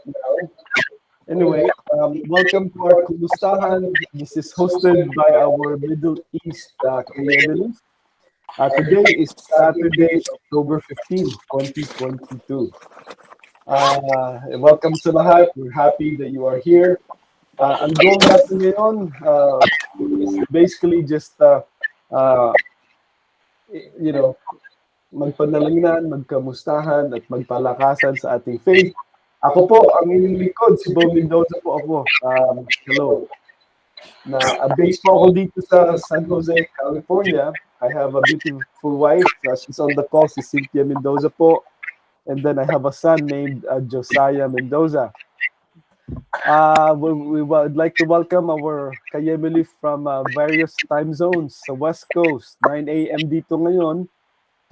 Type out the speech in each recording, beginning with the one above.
now. Anyway, welcome to our Kumustahan. This is hosted by our Middle East Kayemilis. Today is Saturday, October 15, 2022. Welcome sa lahat. We're happy that you are here. Ang goal natin ngayon is basically just, uh, you know, magpanalangin, magkamustahan, at magpalakasan sa ating faith. Ako po, ang inyong likod, si Bo Mendoza po ako. Hello. Based po ako dito sa San Jose, California. I have a beautiful wife. She's on the call, si Cynthia Mendoza po. And then I have a son named Josiah Mendoza. We would like to welcome our Kayemili from various time zones sa West Coast. 9 a.m. dito ngayon.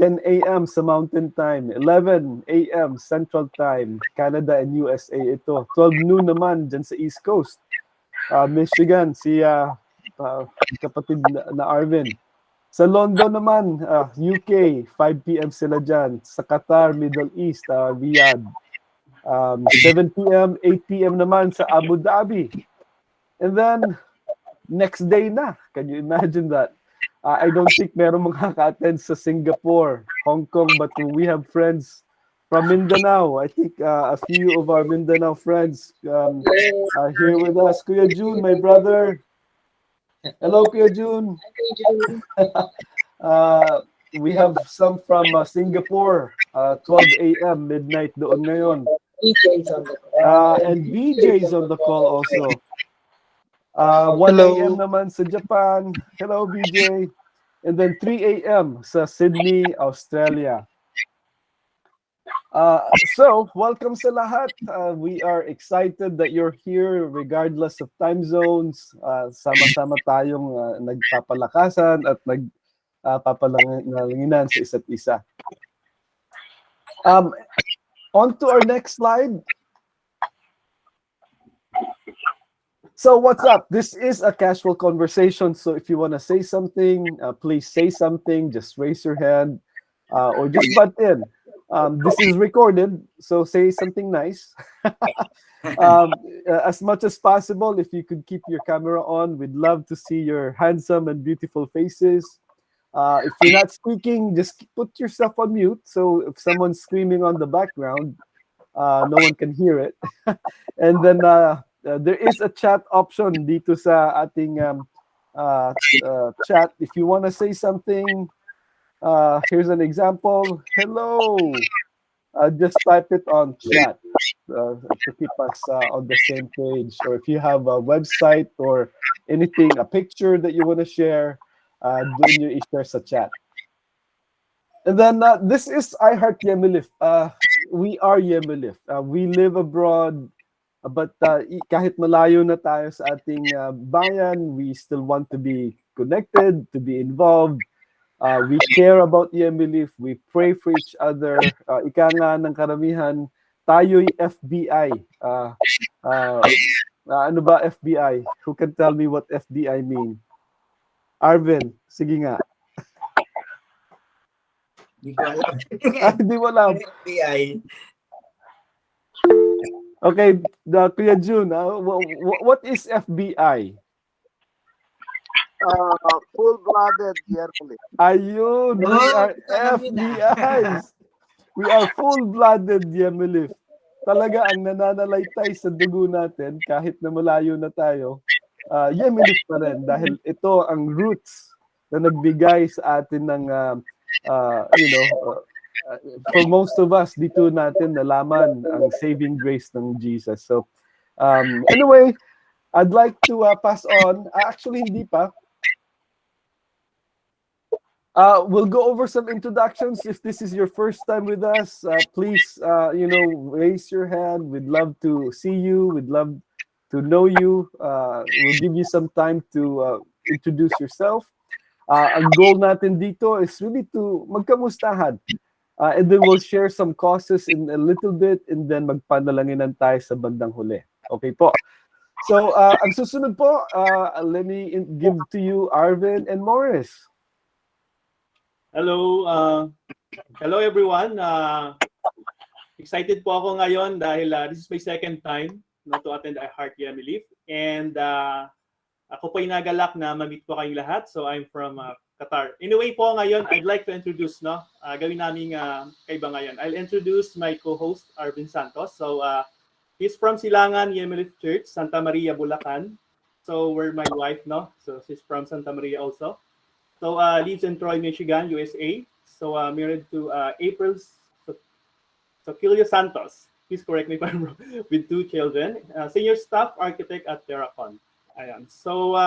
10 a.m. sa Mountain Time, 11 a.m. Central Time, Canada and USA ito. 12 noon naman dyan sa East Coast. Michigan, si kapatid na Arvin. Sa London naman, UK, 5 p.m. sila dyan. Sa Qatar, Middle East, Riyadh. 7 p.m., 8 p.m. naman sa Abu Dhabi. And then, next day na. Can you imagine that? I don't think meron makaka-attend sa Singapore, Hong Kong, but we have friends from Mindanao. I think a few of our Mindanao friends are here with us. Kuya June, my brother. Hello, Kuya June. We have some from Singapore, 12 a.m. midnight doon ngayon. And BJ's on the call also. 1 a.m. naman sa Japan. Hello, BJ. And then 3 a.m. sa Sydney, Australia. So, welcome sa lahat. We are excited that you're here regardless of time zones. Sama-sama tayong nagpapalakasan at nagpapalanginan sa isa't isa. On to our next slide. So what's up? This is a casual conversation. So if you want to say something, please say something. Just raise your hand or just butt in. This is recorded, so say something nice. As much as possible, if you could keep your camera on, we'd love to see your handsome and beautiful faces. If you're not speaking, just put yourself on mute. So if someone's screaming on the background, no one can hear it. And then there is a chat option dito sa ating chat. If you want to say something, here's an example. Hello. Just type it on chat to keep us on the same page. Or if you have a website or anything, a picture that you want to share, doon nyo i-share sa chat. And then this is I Heart Yemilif. We are Yemilif. We live abroad. But kahit malayo na tayo sa ating bayan, we still want to be connected, to be involved. We care about Yemilif. We pray for each other. Ika nga ng karamihan, tayo'y FBI. Ano ba FBI? Who can tell me what FBI mean? Arvin, sige nga. Hindi ko alam. Hindi mo alam. FBI. Okay, Kuya June, what is FBI? Full-blooded Yemilif. Ayun, we are FBIs. We are full-blooded Yemilif. Talaga ang nananalaytay sa dugo natin, kahit na malayo na tayo, Yemilif pa rin. Dahil ito ang roots na nagbigay sa atin ng, for most of us, dito natin nalaman ang saving grace ng Jesus. So, anyway, I'd like to pass on. Actually, hindi pa. We'll go over some introductions. If this is your first time with us, please, raise your hand. We'd love to see you. We'd love to know you. We'll give you some time to introduce yourself. Ang goal natin dito is really to magkamustahan. And then we'll share some causes in a little bit and then magpanalanginan tayo sa bandang huli. Okay po. So, ang susunod po, let me give to you Arvin and Morris. Hello, hello everyone. excited po ako ngayon dahil this is my second time to attend a Heart Yemili. And ako po ay nagalak na ma-meet po kayong lahat. So I'm from Qatar. Anyway po ngayon, I'd like to introduce, gawin namin kaiba ngayon. I'll introduce my co-host, Arvin Santos. So he's from Silangan Yemili Church, Santa Maria, Bulacan. So we're my wife, So she's from Santa Maria also. So lives in Troy, Michigan, USA. So married to April Soquilio Santos. Please correct me if I'm wrong. With 2 children. Senior staff architect at Terracon. Ayan. So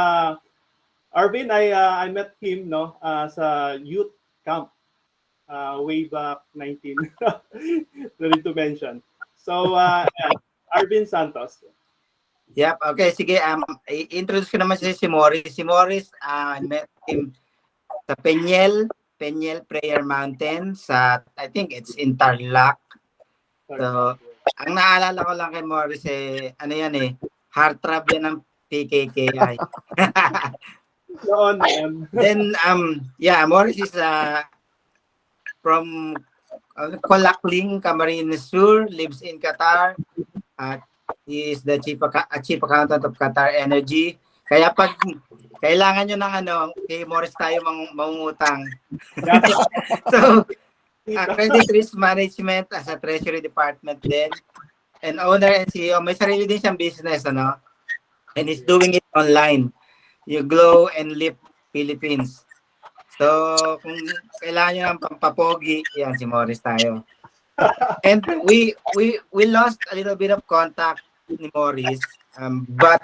Arvin, I met him sa youth camp way back 19. Ready to mention. So Arvin Santos. Yep, okay, sige. I-introduce ko naman si Morris. Si Morris, I met him sa Peñel Prayer Mountain sa, I think it's in Tarlac. So, ang naalala ko lang kay Morris ano yan heartthrob yan ng PKKI. Noon. Then, Morris is from Colacling, Camarines Sur, lives in Qatar. He is the chief accountant of Qatar Energy. Kaya pag kailangan nyo ng kay Morris tayo mangungutang. So, credit risk management as a treasury department din. And owner and CEO, may sarili din siyang business, And he's doing it online. You Glow and Lip Philippines. So, kung kailangan nyo ng pampapogi, yan si Morris tayo. And we lost a little bit of contact ni Morris, but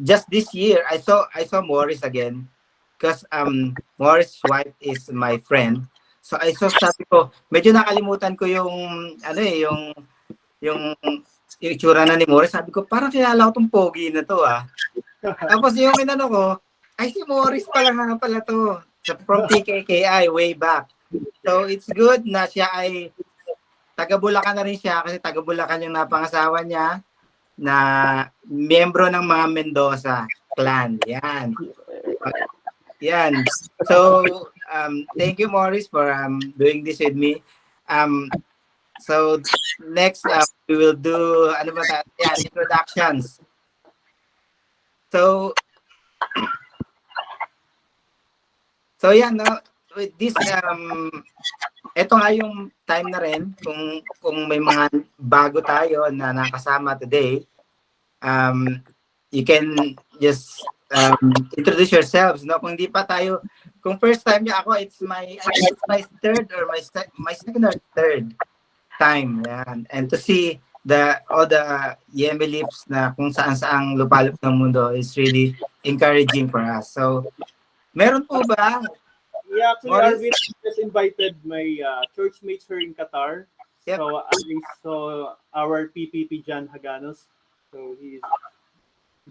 just this year I saw Morris again because Morris' wife is my friend. So I sabi ko, medyo nakalimutan ko yung yung itsura na ni Morris. Sabi ko, parang kilala ko tong pogi na to Tapos yung ko, ay si Morris pala to. From PKKI way back. So it's good na siya ay taga-Bulacan na rin siya kasi taga-Bulacan yung napangasawa niya na miyembro ng mga Mendoza clan. Yan. Yan. So thank you Morris for doing this with me. So next we will do introductions. So yan, with this ito nga yung time na rin kung may mga bago tayo na nakasama today. You can just introduce yourselves, Kung hindi pa tayo, kung first time niya ako, it's my third or my second or third time. Yan. And to see all the Yemilips na kung saan-saang lupalop ng mundo is really encouraging for us. So, meron po ba? Yeah, actually, Arvin just invited my church mates here in Qatar. Yep. So I saw our PPP John Haganos. So he's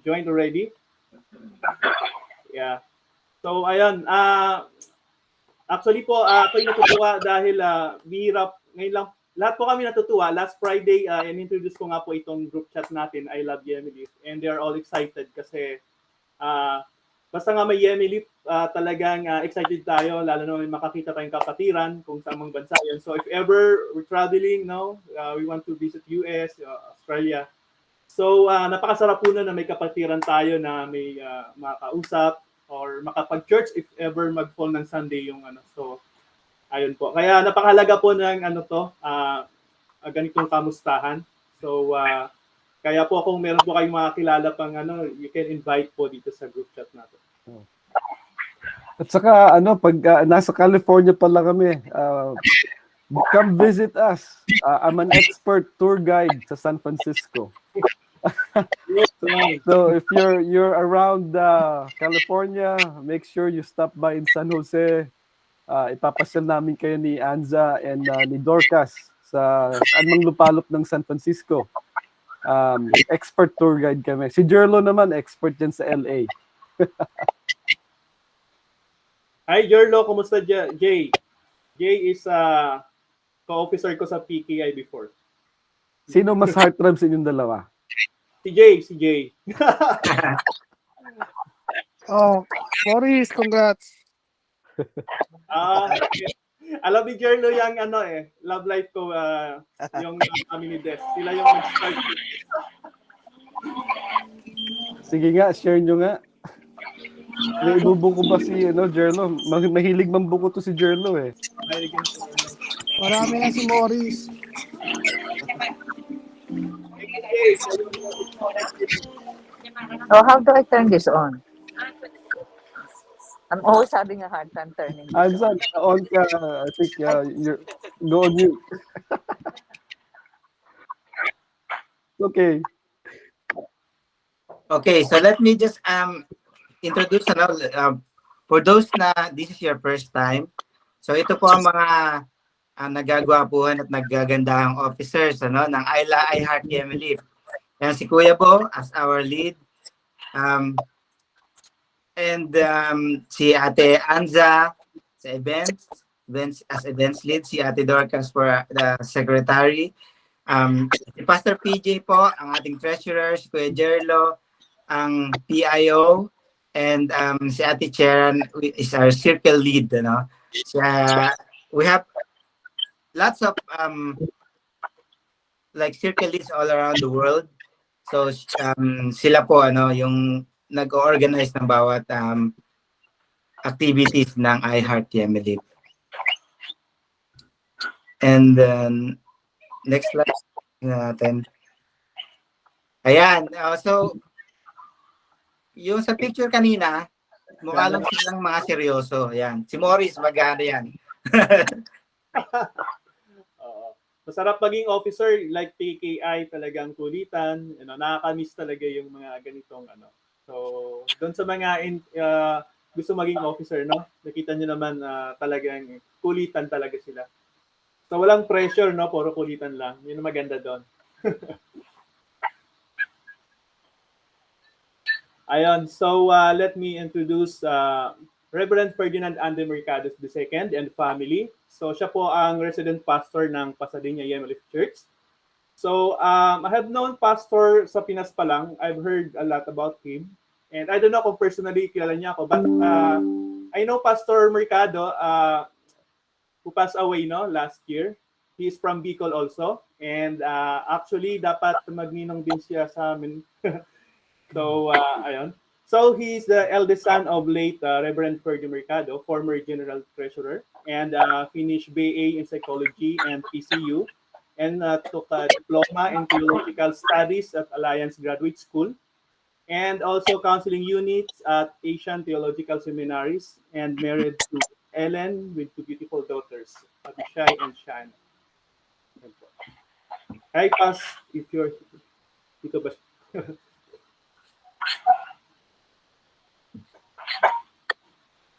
joined already. Yeah. So ayun, actually po ako'y natutuwa dahil bihirap ngayon lang. Lahat po kami natutuwa. Last Friday, in-introduce ko nga po itong group chat natin, I Love Yemili. And they are all excited kasi basta nga may Yemili, talagang excited tayo, lalo na may makakita tayong kapatiran kung saan mang bansa yan. So if ever we're traveling, we want to visit US, Australia. So napakasarap po na may kapatiran tayo na may makausap or makapag-church if ever mag-fall ng Sunday yung So ayun po. Kaya napakahalaga po ng ganitong kamustahan. So kaya po kung meron po kayong mga kilala pang you can invite po dito sa group chat natin. At saka pag nasa California pa lang kami, come visit us. I'm an expert tour guide sa San Francisco. So if you're around California, make sure you stop by in San Jose. Ipapasyal namin kayo ni Anza and ni Dorcas sa anumang lupalop ng San Francisco. Expert tour guide kami. Si Jerlo naman, expert dyan sa LA. Hi Jerlo, kumusta Jay? Jay is co-officer ko sa PKI before. Sino mas heartthrob sa inyong dalawa? Si Jay. Oh, Morris, congrats. Okay. Alam ni Jerlo yung love life ko, yung kami ni Des. Sila yung nag-start. Sige nga, share nyo nga. May ibubuko ba si Jerlo? Mahilig mambuko to si Jerlo eh. Marami na si Morris. Oh, how do I turn this on? I'm always having a hard time turning this on. Ansan, on ka. I think you're go on mute. Okay. Okay, so let me just introduce for those na this is your first time. So ito po ang mga nagagwapuhan at naggagandahang officers ng I Heart Yemili. Yan si Kuya Bo as our lead. And si Ate Anza sa events as events lead, si Ate Dorcas for the secretary. Si Pastor PJ po, ang ating treasurer, si Kuya Jerlo, ang PIO, and si Ate Cheran is our circle lead. We have lots of like circle leads all around the world. So sila po yung nag-organize ng bawat activities ng I Heart Yemili. And then next slide natin. Ayan, so yung sa picture kanina, mukha lang silang mga seryoso. Ayan, si Morris maganda yan. Masarap maging officer, like PKI, talagang kulitan, nakakamiss talaga yung mga ganitong So, doon sa mga gusto maging officer, nakita nyo naman talagang kulitan talaga sila. So, walang pressure, puro kulitan lang. Yun ang maganda doon. Ayun, so let me introduce Reverend Ferdinand Ande Mercados II and family. So, siya po ang resident pastor ng Pasadena Yemili Church. So, I have known Pastor sa Pinas pa lang. I've heard a lot about him. And I don't know kung personally kilala niya ako. But I know Pastor Mercado who passed away last year. He is from Bicol also. And actually, dapat magninong din siya sa amin. So, ayun. So, he's the eldest son of late Reverend Ferdinand Mercado, former General Treasurer, and finished BA in Psychology and PCU. And took a diploma in theological studies at Alliance Graduate School, and also counseling units at Asian Theological Seminaries, and married to Ellen with two beautiful daughters, Abishai and Shan. Hi, Pas, if you're dito ba?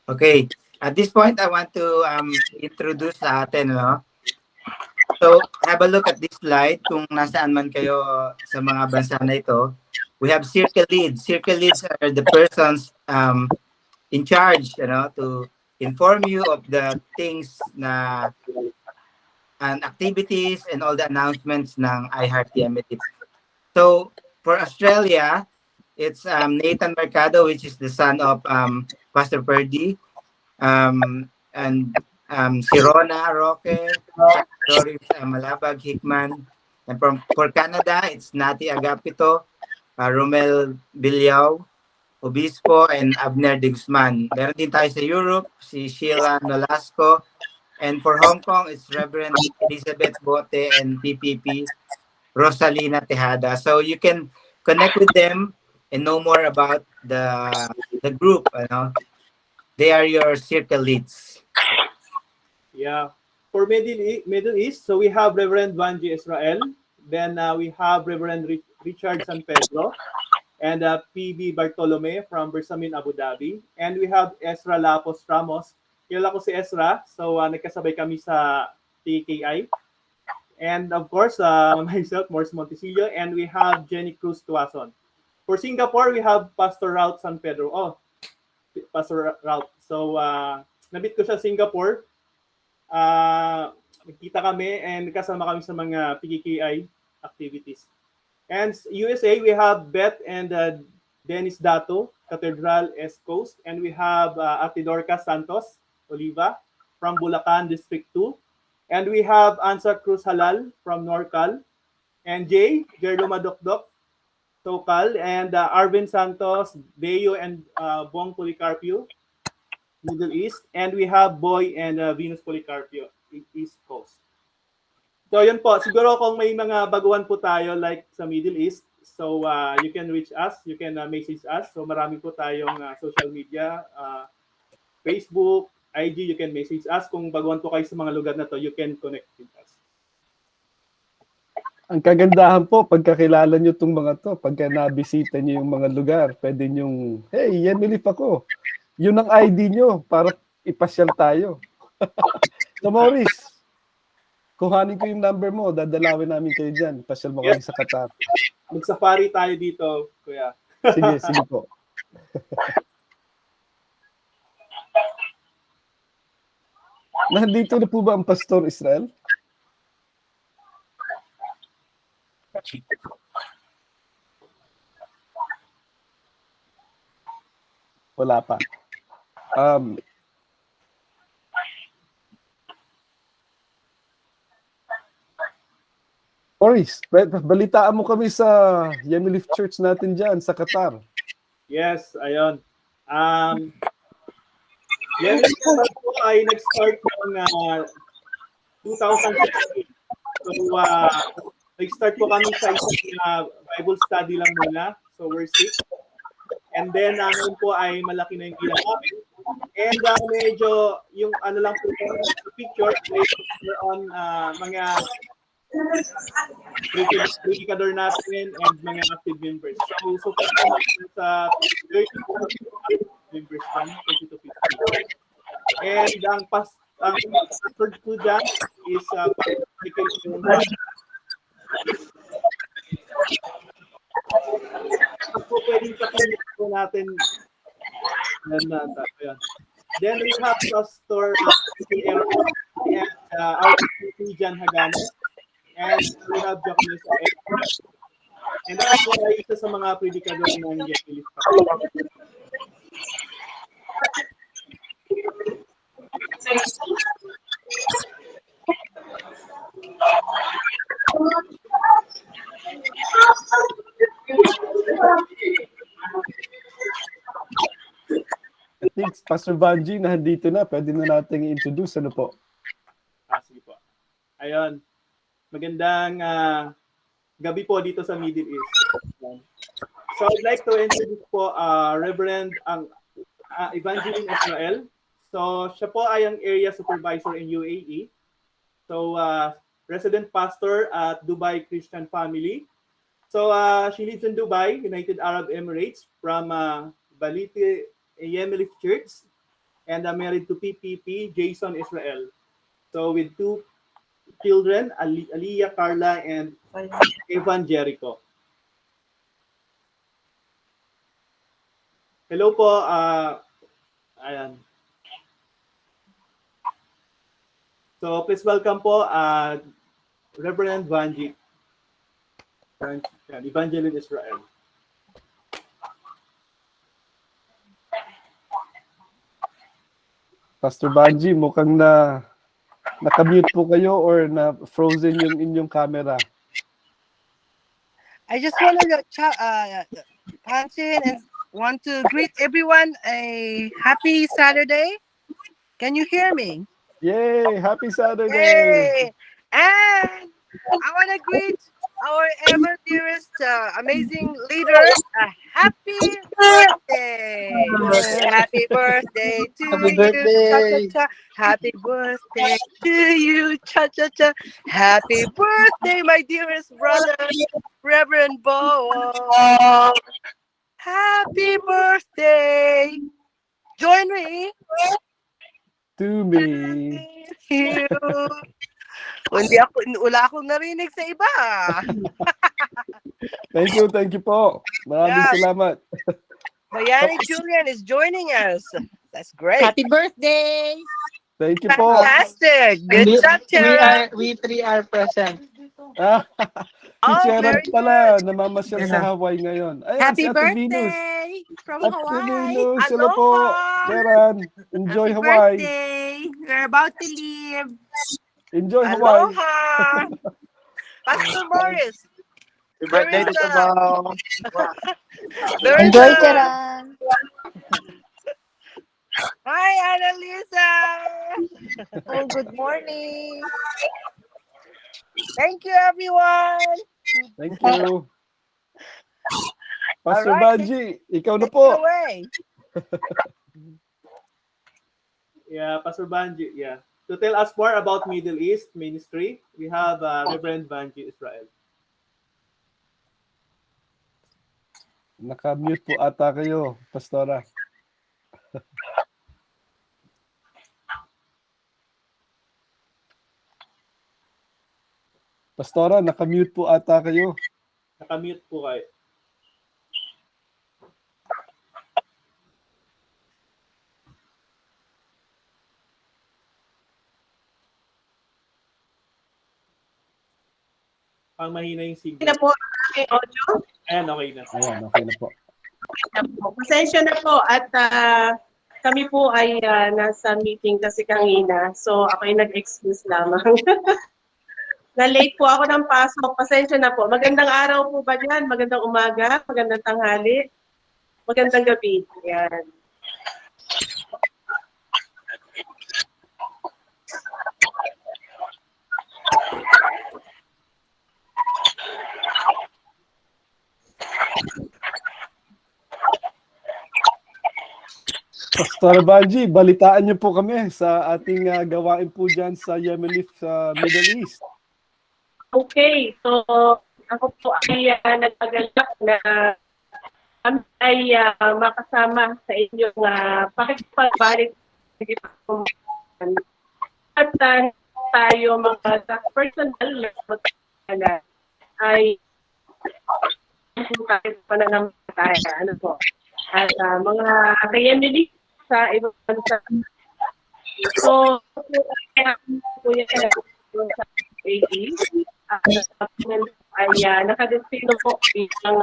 Okay, at this point, I want to introduce sa atin, So, have a look at this slide kung nasaan man kayo sa mga bansa na ito. We have circle leads. Circle leads are the persons in charge, to inform you of the things and activities and all the announcements ng I Heart Yemili. So, for Australia, it's Nathan Mercado, which is the son of Pastor Perdy, and si Rona Roque, Doris Malabag Hickman. And for Canada, it's Nati Agapito, Romel Bilyao, Obispo, and Abner de Guzman. Meron din tayo sa Europe, si Sheila Nolasco. And for Hong Kong, it's Reverend Elizabeth Bote and PPP Rosalina Tejada. So you can connect with them and know more about the group. They are your circle leads. Yeah. For Middle East, so we have Reverend Vanji Israel. Then we have Reverend Richard San Pedro and PB Bartolome from Bersamin, Abu Dhabi. And we have Ezra Lapos Ramos. Kilala ko si Ezra. So nagkasabay kami sa TKI. And of course, myself, Morris Montesillo. And we have Jenny Cruz Tuason. For Singapore, we have Pastor Raut San Pedro. Oh, Pastor Raut. So nabit ko siya Singapore. Nagkita kami and kasama kami sa mga PKKI activities. And USA, we have Beth and Dennis Dato, Cathedral East Coast. And we have Ate Dorcas Santos, Oliva. from Bulacan, District 2. And we have Ansa Cruz Halal from Norcal. And Jerlo Madokdok, Tocal. And Arvin Santos, Deo, and Bong Policarpio, Middle East. And we have Boy and Venus Policarpio, East Coast. So yun po, siguro kung may mga baguhan po tayo like sa Middle East, so you can reach us, you can message us. So marami po tayong social media, Facebook, IG, you can message us. Kung baguhan po kayo sa mga lugar na to, you can connect with us. Ang kagandahan po, pagkakilala nyo itong mga to, pagka nabisita nyo yung mga lugar, pwede nyong, hey, Yemilif ako. Yun ang ID nyo para ipasyal tayo. So Maurice, kuhanin ko yung number mo, dadalawin namin kayo dyan. Pasyal mo kami sa Qatar. Mag-safari tayo dito, kuya. Sige po. Nandito na po ba ang Pastor Israel? Wala pa. Maurice, balitaan mo kami sa Yemilif Church natin dyan sa Qatar. Yes, ayun. Yemilif Church po ay nag-start noong 2016. So, nag-start po kami sa isang Bible study lang muna. So, we're 6. And then, ngayon po ay malaki na yung ilang namin. And medyo, yung ano lang po, picture, on mga predicador natin and mga active members. So far sa 30 members pa, 30 to 50. And ang third po dyan is so pwedeng kapinig po natin then we have Pastor and our Jan Hagano. And we have Japanese and ako ay isa sa mga predicador ng Yemilif. I think Pastor Vanji nandito na. Pwede na natin i-introduce. Ano po? Sige po. Ayun. Magandang gabi po dito sa Middle East. So I'd like to introduce po Reverend Evangeline Israel. So siya po ay ang area supervisor in UAE. So resident pastor at Dubai Christian Family. So she lives in Dubai, United Arab Emirates, from Baliti Yemilif Church, and married to PPP Jason Israel. So with 2 children, Aliyah, Carla, and Evan Jericho. Hello po. Ayan. So please welcome po Reverend Vanji. Evangeline Israel. Pastor Vanji, mukhang nakamute po kayo or na frozen yung inyong camera. I just want to punch in and want to greet everyone a happy Saturday. Can you hear me? Yay! Happy Saturday! Yay! And I want to greet our ever dearest amazing leader a happy birthday. Happy birthday to Happy you. birthday. Cha-cha-cha. Happy birthday to you. Cha-cha-cha. Happy birthday, my dearest brother, Reverend Bo. Happy birthday. Join me. To me. You. Wala akong narinig sa iba. Thank you po. Maraming Yeah. salamat. Bayani Julian is joining us. That's great. Happy birthday! Thank you po. Fantastic. Good job, Tara. We three are present. Ah, si Oh, Gerard very pala, good. namamasyal sa Hawaii ngayon. Ayan, Happy si Ate Venus. birthday from Ate Hawaii! Venus, hello po. Aloha. Sharon, enjoy Happy Hawaii. birthday. We're about to leave. Enjoy Hawaii. Aloha. Pastor Morris. Happy birthday to Tabao. There's Enjoy, a- Charan. Hi, Annalisa. Oh, good morning. Thank you, everyone. Thank you. Pastor Alright, Banji, ikaw na Take it po. away. Yeah, Pastor Banji, yeah. To tell us more about Middle East ministry, we have Reverend Banji Israel. Naka-mute po ata kayo, Pastora. Pastora, naka-mute po ata kayo. Nakamute po kayo. Pang mahina yung Okay signal. na po ang aking audio. Ayan, okay na. Ayan, okay na po. Pasensya na po at kami po ay nasa meeting kasi kanina. So ako ay nag-excuse lamang. Na-late po ako ng pasok. Pasensya na po. Magandang araw po ba yan? Magandang umaga, magandang tanghali, magandang gabi. Yan. Pastor Banji, balitaan niyo po kami sa ating gawain po dyan sa Yemelif sa Middle East. Okay, so ako po ay nagpagalak na kami ay makasama sa inyong pakipagbalik at tayo mga personal na ay tayo pananampalataya. Ano po? At mga kayemili sa ibang bansa. So, po yan sa AE. Ay nakadestino po bilang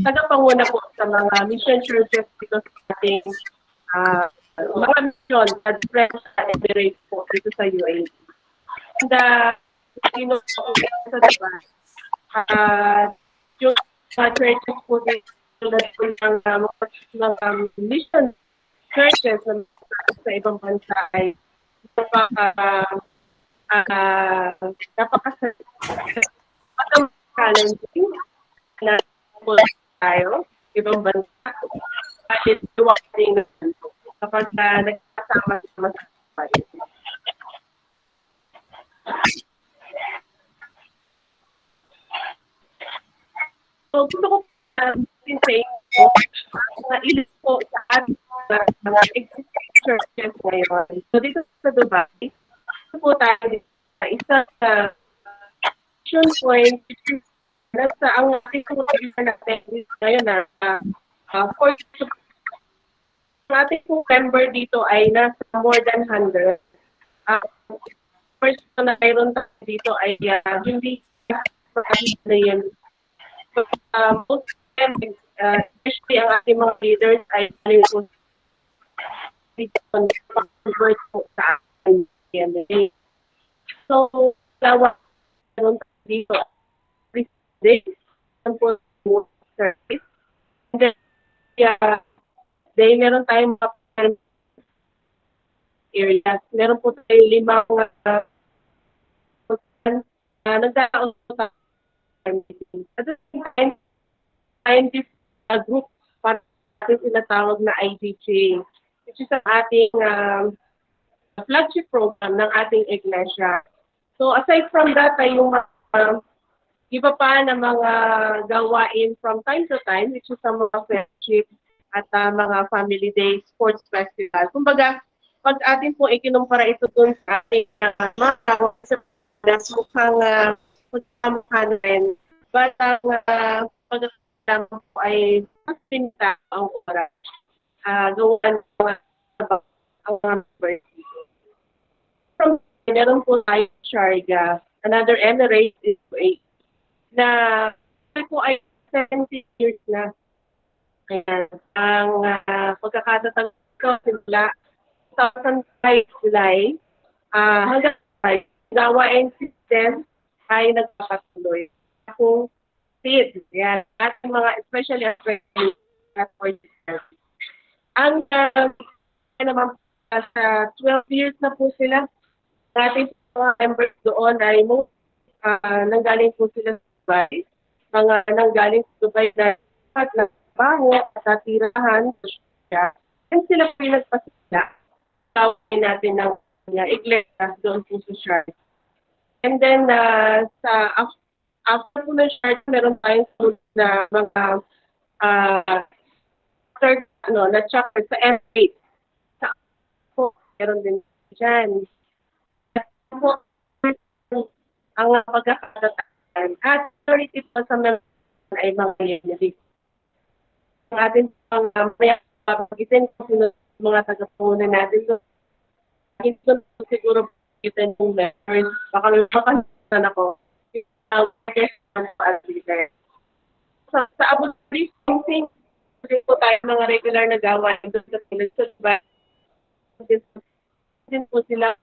tagapanguna po sa mga mission churches dito sa ating mga mission at French Emirates po dito sa UAE. And destino po sa diba? Yung mga churches po dito ng mission churches sa ibang bansa ay napaka-challenging na po tayo, ibang bansa, kahit duwating kapag nagkasama-sama sa país. So, gusto ko say mga ilis po sa ating mga existing churches ngayon. So, dito sa Dubai, po tayo sa isang action point nasa ang ating kumulitan natin ngayon na for ang ating member dito ay nasa more than 100. First na mayroon tayo dito ay hindi na yan. So, most of them, especially ang ating mga leaders ay convert po sa ating PMA. So, lawa dito every day po service. And then, meron tayong areas. Meron po tayong 5 nagkakaon po tayo. At the same time, scientific group para natin tinatawag na IDJ, which is ang ating flagship program ng ating iglesia. So aside from that ay yung iba pa na mga gawain from time to time, which is ang mga friendship at mga family days, sports festival. Kumbaga, pag atin po ikinumpara ito dun sa ating mga mukhang magkamukha na rin. But ang pagkakasama po ay mas pinita ang oras. Gawan ang number dito. From meron po tayo Sharjah, another Emirates is 8 na po ay 70 years na. Ayan. Ang pagkakatatang simula 2005 July hanggang 5, gawain system ay nagpapatuloy. Kung seed, yan, at mga especially at ang naman sa 12 years na po sila, dating mga members doon ay nanggaling po sila sa Dubai. Mga nanggaling sa Dubai na at nagbaho at tirahan siya. And sila po yung nagpasila. Tawagin natin ng iglesia doon po sa Shark. And then, after po ng Shark, meron tayong sunod na mga third, na chapter sa M8. Po, meron din dyan. Po, ang pagkakataan at 30 po sa mga ay mga yanyalig. Ang ating pagitin po mga tagapuna natin. So, hindi ko siguro pagitin yung members. Baka makasan ako. Sa Abu Dhabi, hindi po tayo mga regular na gawa doon sa Pilipinas. Din po sila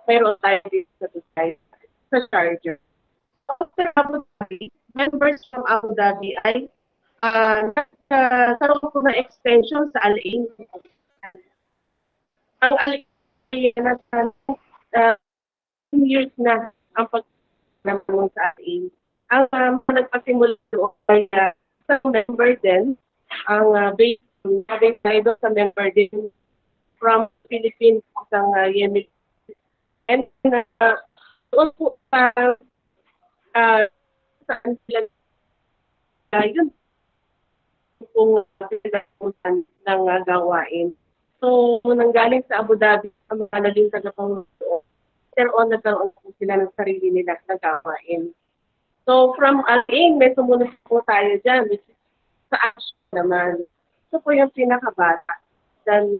mayroon tayo dito sa Dubai, sa Charger. Sa Abu Dhabi, members from Abu Dhabi ay nagkaroon po ng extension sa Al-Ain. Ang Al-Ain ay nasa 2 years na ang pag-naman sa Al-Ain. Ang nagpasimula doon ay sa member din, ang base tayo sa member din from Philippines, isang Yemen. And doon po saan sila yun kung pinagpuntan ng gawain. So, nanggaling sa Abu Dhabi, ang mga naging tagapanguluan, nagkaroon po sila ng sarili nila na gawain. So, from Al-Ain, may sumunod po tayo dyan, which is sa Ash naman. Ito po yung pinakabata. Then,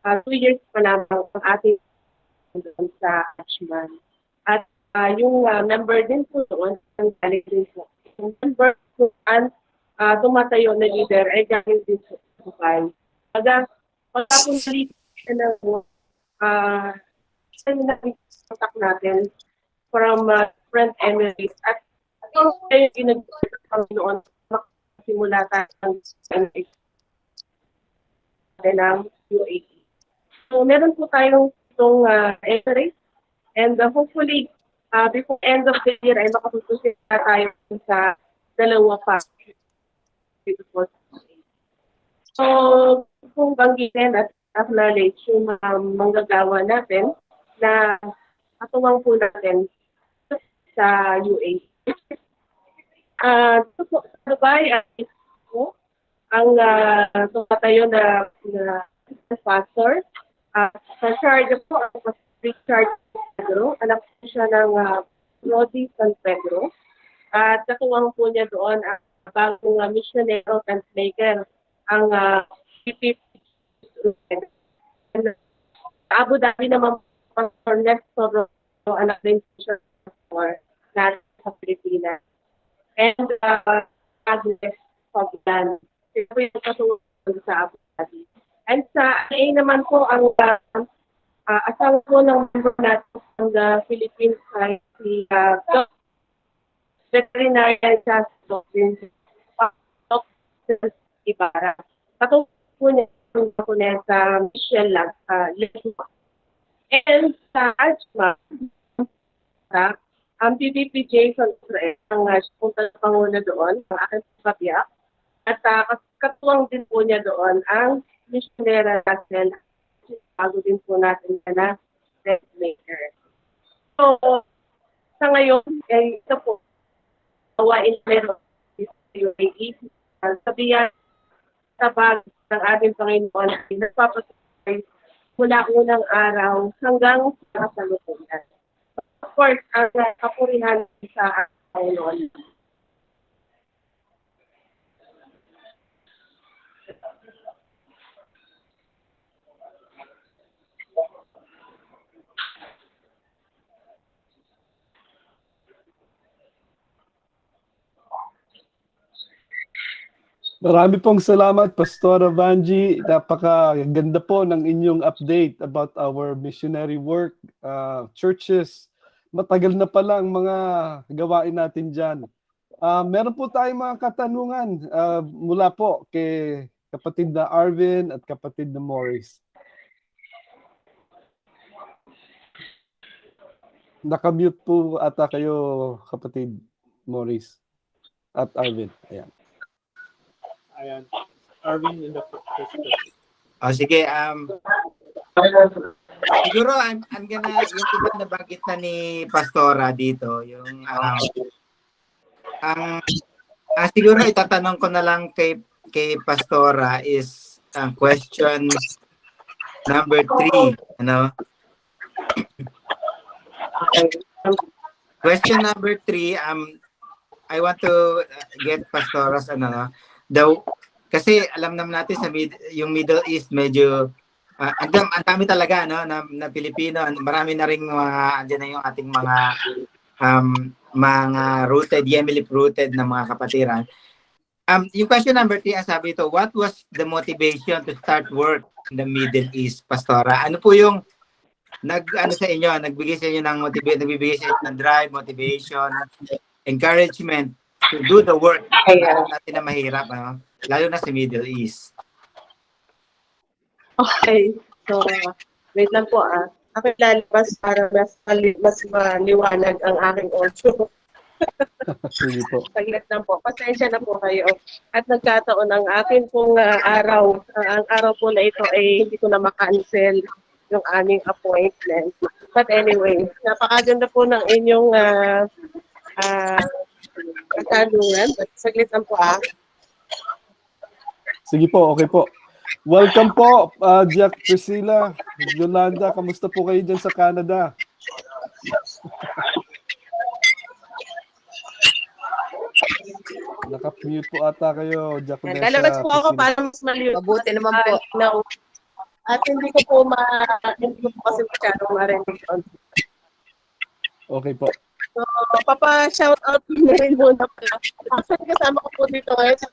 2 years pa lamang ang ating doon sa Ashman. At yung member din po doon, ang galing din po. Yung member po, tumatayo na leader, ay galing din po sa Dubai. Pagka po nalit na contact natin from different Emirates. At ito ay ginagawa noon makasimula tayo ng Emirates ng UAE. So, meron po tayong itong Emirates and hopefully before end of the year ay makapagpusin na tayo sa dalawa pa. So, kung banggitin at acknowledge yung manggagawa natin na katuwang po natin sa UAE. Sa Dubai ay ang tumatayo na sponsor. Sa charge po, ang Richard Pedro, anak po siya ng Rodi San Pedro. At katuwang po niya doon ang bagong missionero translator, ang PP Abu Dhabi naman po, Nestor, anak din siya na sa Pilipinas. And Agnes Pagdan. Ito po yung katulong sa Abu Dhabi. And sa A naman po, ang asawa po ng member natin ng Philippines ay si veterinarian sa Dr. Ibarra. Katulong po niya sa Michelle lang. And sa Ajma, ang PPP Jason Israel, ang punta ng Pangulo doon, ang aking kapya. At katuwang din po niya doon ang missionary natin, bago din po natin na maker. So, sa ngayon, ito po, gawain meron yung sabihan sa bag ng ating Panginoon, nagpapatuloy mula unang araw hanggang sa kasalukuyan. Of course, ang kapurihan sa Panginoon. Marami pong salamat, Pastora Vanji. Napakaganda po ng inyong update about our missionary work, churches. Matagal na pala ang mga gawain natin dyan. Meron po tayong mga katanungan mula po kay kapatid na Arvin at kapatid na Morris. Nakamute po ata kayo, kapatid Morris at Arvin. Ayan. Ayan. Arvin in the first question. Sige, siguro I'm gonna, yung iba na banggit na ni Pastora dito, yung siguro itatanong ko na lang kay Pastora is question number 3, ano? Question number 3, I want to get Pastora's kasi alam naman natin sa yung Middle East medyo ang dami talaga no na Pilipino, marami na ring mga andiyan na yung ating mga rooted, Yemilip rooted na mga kapatiran. Yung question number 3, ang sabi ito, what was the motivation to start work in the Middle East, Pastora? Ano po yung nagbigay sa inyo ng nagbibigay sa inyo ng drive, motivation, encouragement to do the work natin na mahirap, lalo na sa Middle East. Okay. So, wait lang po Ako lalabas para mas maliwanag ang aking audio. Sige po. Saglit lang po. Pasensya na po kayo. At nagkataon ang akin pong araw. Ang araw po na ito ay hindi ko na makancel yung aming appointment. But anyway, napakaganda po ng inyong katanungan. Saglit lang po Sige po, okay po. Welcome po, Jack, Priscilla, Yolanda. Kamusta po kayo dyan sa Canada? Naka-mute po ata kayo, Jack. Lalabas po ako para mas maliwanag. Mabuti naman po. At hindi ko po kasi masyadong marinig. Okay po. So, papa-shoutout na rin muna po. Actually, kasama ko po dito ngayon sa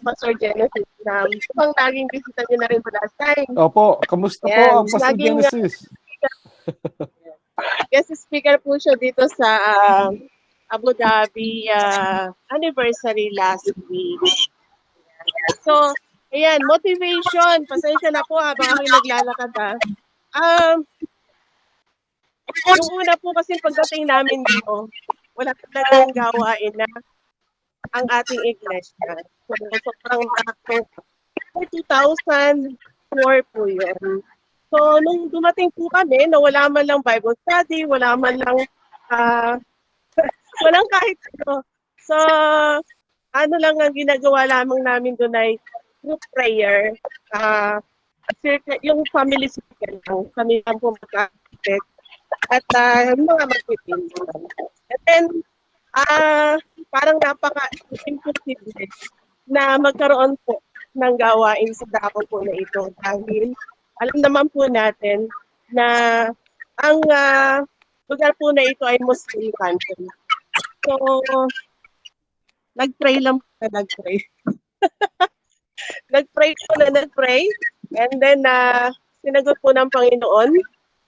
Pastor Genesis na pang laging bisita niyo na rin po last time. Opo, kamusta po ang Pastor Genesis? Guest speaker po siya dito sa Abu Dhabi anniversary last week. So, ayan, motivation. Pasensya na po habang ako'y naglalakad yung una po kasi pagdating namin dito, wala talagang gawain na ang ating iglesia. So, sobrang back 2004 po yun. So, nung dumating po kami, na wala man lang Bible study, wala man lang, walang kahit ano. So, ano lang ang ginagawa lamang namin doon ay group prayer. Yung family circle lang. Kami lang po magkakapit. At mga magpipinsan. And then, parang napaka-imposible na magkaroon po ng gawain sa dako po na ito. Dahil alam naman po natin na ang lugar po na ito ay Muslim country. So, nag-pray lang po na nag-pray. Nag-pray. And then, sinagot po ng Panginoon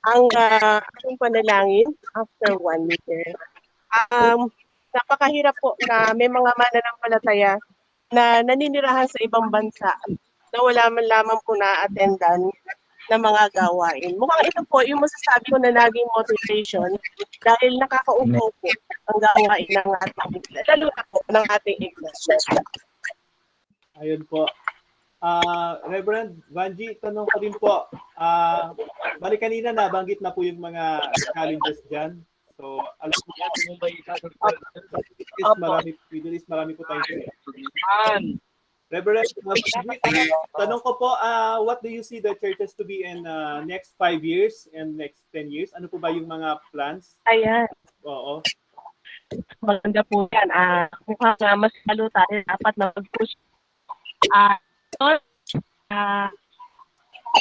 ang aking panalangin after 1 year. Napakahirap po na may mga mananampalataya na naninirahan sa ibang bansa na wala man lamang po na-attendan ng mga gawain. Mukhang ito po yung masasabi ko na naging motivation dahil nakakaupo po ang gawain ng ating iglesia, lalo na po ng ating iglesia. Ayun po. Reverend Vanji, tanong ko din po. Bali kanina nabanggit na po yung mga challenges dyan. So, alam mo kung may marami po tayong Reverend, tanong ko po, what do you see the churches to be in next 5 years and next 10 years? Ano po ba yung mga plans? Ayan. Oo. Maganda po yan. Mukhang mas lalo tayo dapat na mag-push.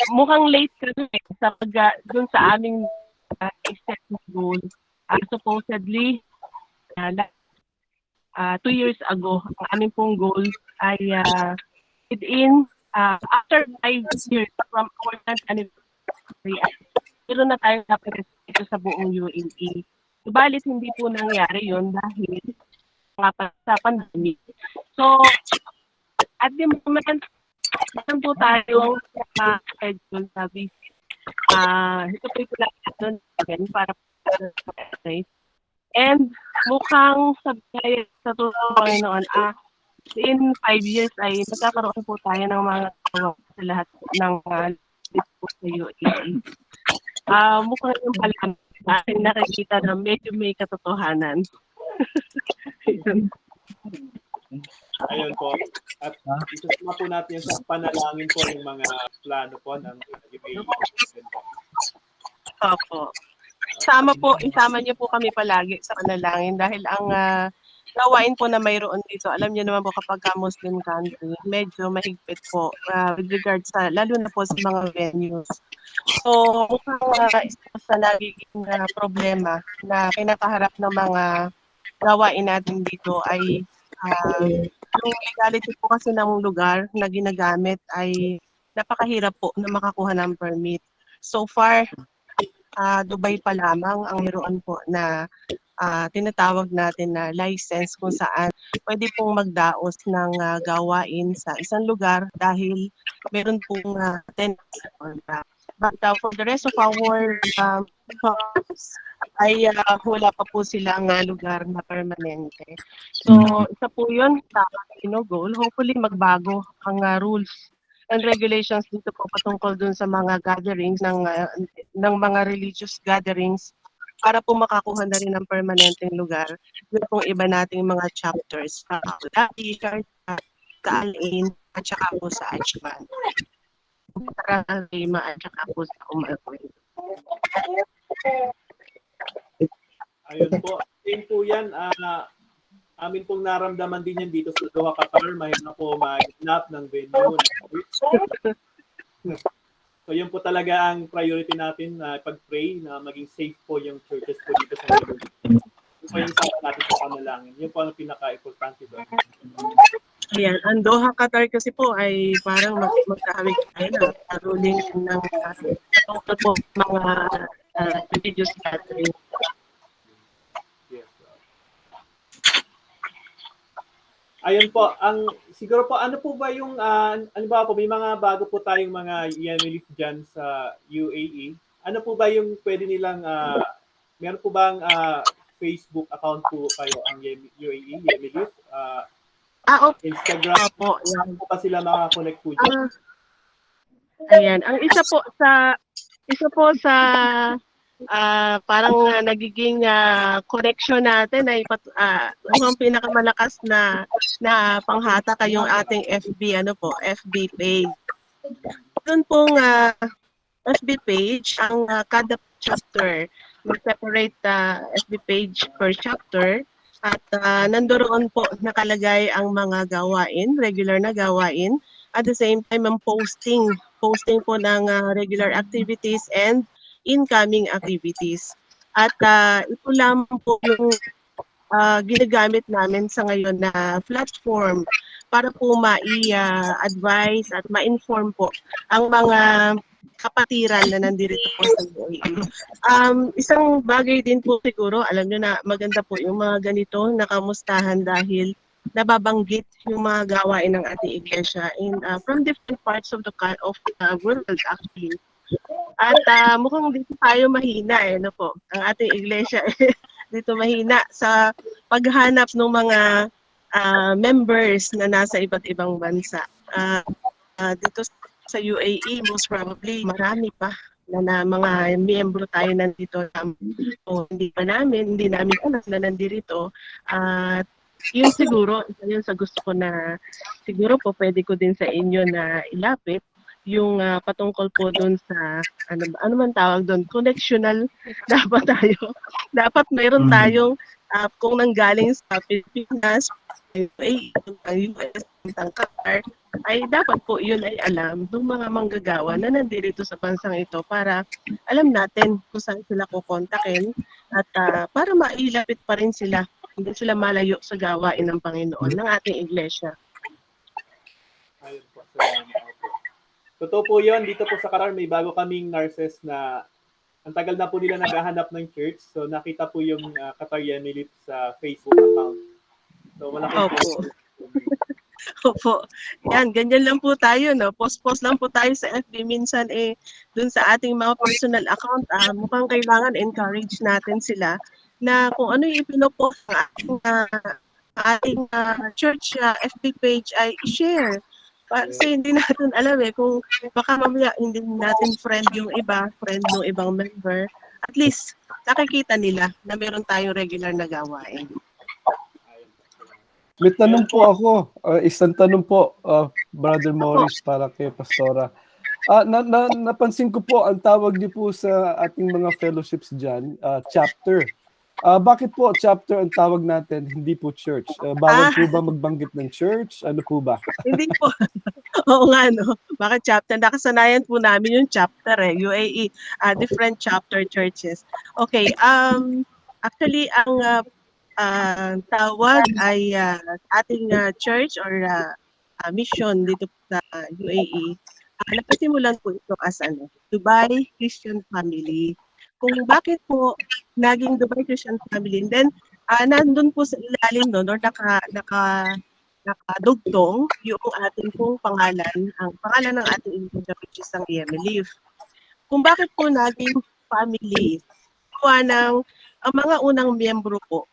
Mukhang late kasi dun sa aming set goal. Supposedly, 2 years ago. Ang aming pong goal ay within after 5 years from our 10th anniversary, meron na tayong napirespeto sa buong UAE. Subalit hindi po nangyari yon dahil sa pandemic. So, at the moment, meron po tayong schedule sa visit. Ito po yung lang natin para and mukhang sabi sa tulong Panginoon, in 5 years ay magkakaroon po tayo ng mga sa lahat ng po sa UAE. Mukhang yung pala natin nakikita na medyo may katotohanan. Ayun po. At isasama po natin sa panalangin po yung mga plano po ng UAE. Opo. Isama niyo po kami palagi sa panalangin dahil ang gawain po na mayroon dito, alam niyo naman po kapag Muslim country, medyo mahigpit po with regards sa, lalo na po sa mga venues. So, mukhang isa sa nagiging problema na kinakaharap ng mga gawain natin dito ay yung legality po kasi ng lugar na ginagamit ay napakahirap po na makakuha ng permit. So far, Dubai pa lamang ang meron po na tinatawag natin na license kung saan pwede pong magdaos ng gawain sa isang lugar dahil meron pong contract. But for the rest of our ay wala pa po silang lugar na permanente. So, isa po yun sa goal. Hopefully, magbago ang rules and regulations dito po patungkol dun sa mga gatherings ng mga religious gatherings para po makakuha na rin ng permanenteng lugar. Yun pong iba nating mga chapters sa Abu Dhabi, sa Al-Ain, at saka po sa Ajman. At saka po sa Umarwin. Ayun po. Same po yan. Amin pong naramdaman din yan dito sa Doha, Qatar. Mahirap po mag-nap ng venue. So yun po talaga ang priority natin na pag-pray na maging safe po yung churches po dito sa Middle East. Yun po yung sama natin sa panalangin. Yun po ang pinaka-importante doon. Ayan, ang Doha, Qatar kasi po ay parang magkahawig tayo na ruling ng tungkol po mga religious gatherings. Ayun po, siguro po ano po ba yung ano ba po may mga bago po tayong mga Yemilif diyan sa UAE. Ano po ba yung pwede nilang meron po bang Facebook account po kayo ang UAE Yemilif? Okay. Instagram po. Ano po ba sila maka-connect po diyan? Ayan, ang isa po sa parang nagiging connection natin ay ang pinakamalakas na panghata kayong ating FB page. Doon pong FB page ang kada chapter mag-separate FB page per chapter at nandoon po nakalagay ang mga gawain, regular na gawain, at the same time ang posting po ng regular activities and incoming activities. At ito lamang po yung ginagamit namin sa ngayon na platform para po ma-advise at ma-inform po ang mga kapatiran na nandito po sa UAE. Isang bagay din po siguro, alam nyo na maganda po yung mga ganito na kamustahan dahil nababanggit yung mga gawain ng ating iglesia from different parts of the world actually. At mukhang dito tayo mahina po. Ang ating iglesia dito mahina sa paghanap ng mga members na nasa iba't ibang bansa. Dito sa UAE, most probably marami pa na mga miyembro tayo nandito. Hindi namin alam na nandito. At yun siguro, yun sa gusto ko na siguro po pwede ko din sa inyo na ilapit yung patungkol po doon sa ano man tawag doon, connectional dapat mayroon tayong kung nanggaling sa Pilipinas, US, Qatar, ay dapat po yun ay alam ng mga manggagawa na nandito sa bansang ito para alam natin kung saan sila kukontakin at para mailapit pa rin sila Hindi sila malayo sa gawain ng Panginoon, ng ating iglesia. Ayun po. Salamat. Opo. Totoo po yun. Dito po sa Qatar, may bago kaming nurses na ang tagal na po nila naghahanap ng church. So nakita po yung Qatar Yemilif sa Facebook account. So malaking Opo. po. Opo. Yan, ganyan lang po tayo, no? Post-post lang po tayo sa FB. Minsan, dun sa ating mga personal account, mukhang kailangan encourage natin sila na kung ano yung ipinopost ng ating church FB page ay i-share. Kasi hindi natin alam kung baka mamaya hindi natin friend yung iba, friend ng ibang member. At least, nakikita nila na meron tayong regular na gawain. May tanong po ako, isang tanong po, Brother Morris, para kay Pastora. Napansin ko po, ang tawag niyo po sa ating mga fellowships dyan, chapter. Bakit po chapter ang tawag natin, hindi po church? Bawal po ba magbanggit ng church? Ano po ba? Hindi po. Oo nga, no? Baka chapter. Nakasanayan po namin yung chapter UAE, different chapter churches. Okay, actually, ang tawag ay ating church or mission dito sa UAE. Napasimulan po ito as Dubai Christian Family. Kung bakit po naging Dubai Christian Family, and then nandun po sa ilalim nun, or nakadugtong yung ating pong pangalan, ang pangalan ng ating iglesia, which is ang Yemilif. Kung bakit po naging family, ang mga unang miyembro po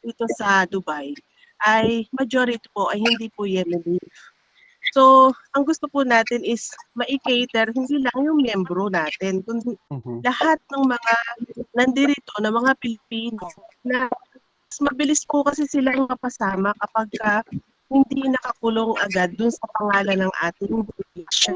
dito sa Dubai ay majority po ay hindi po Yemilif. So, ang gusto po natin is ma-cater hindi lang yung miyembro natin, kundi lahat ng mga nandirito na mga Pilipino na mas mabilis po kasi silang mapasama kapag hindi nakakulong agad dun sa pangalan ng ating iglesia.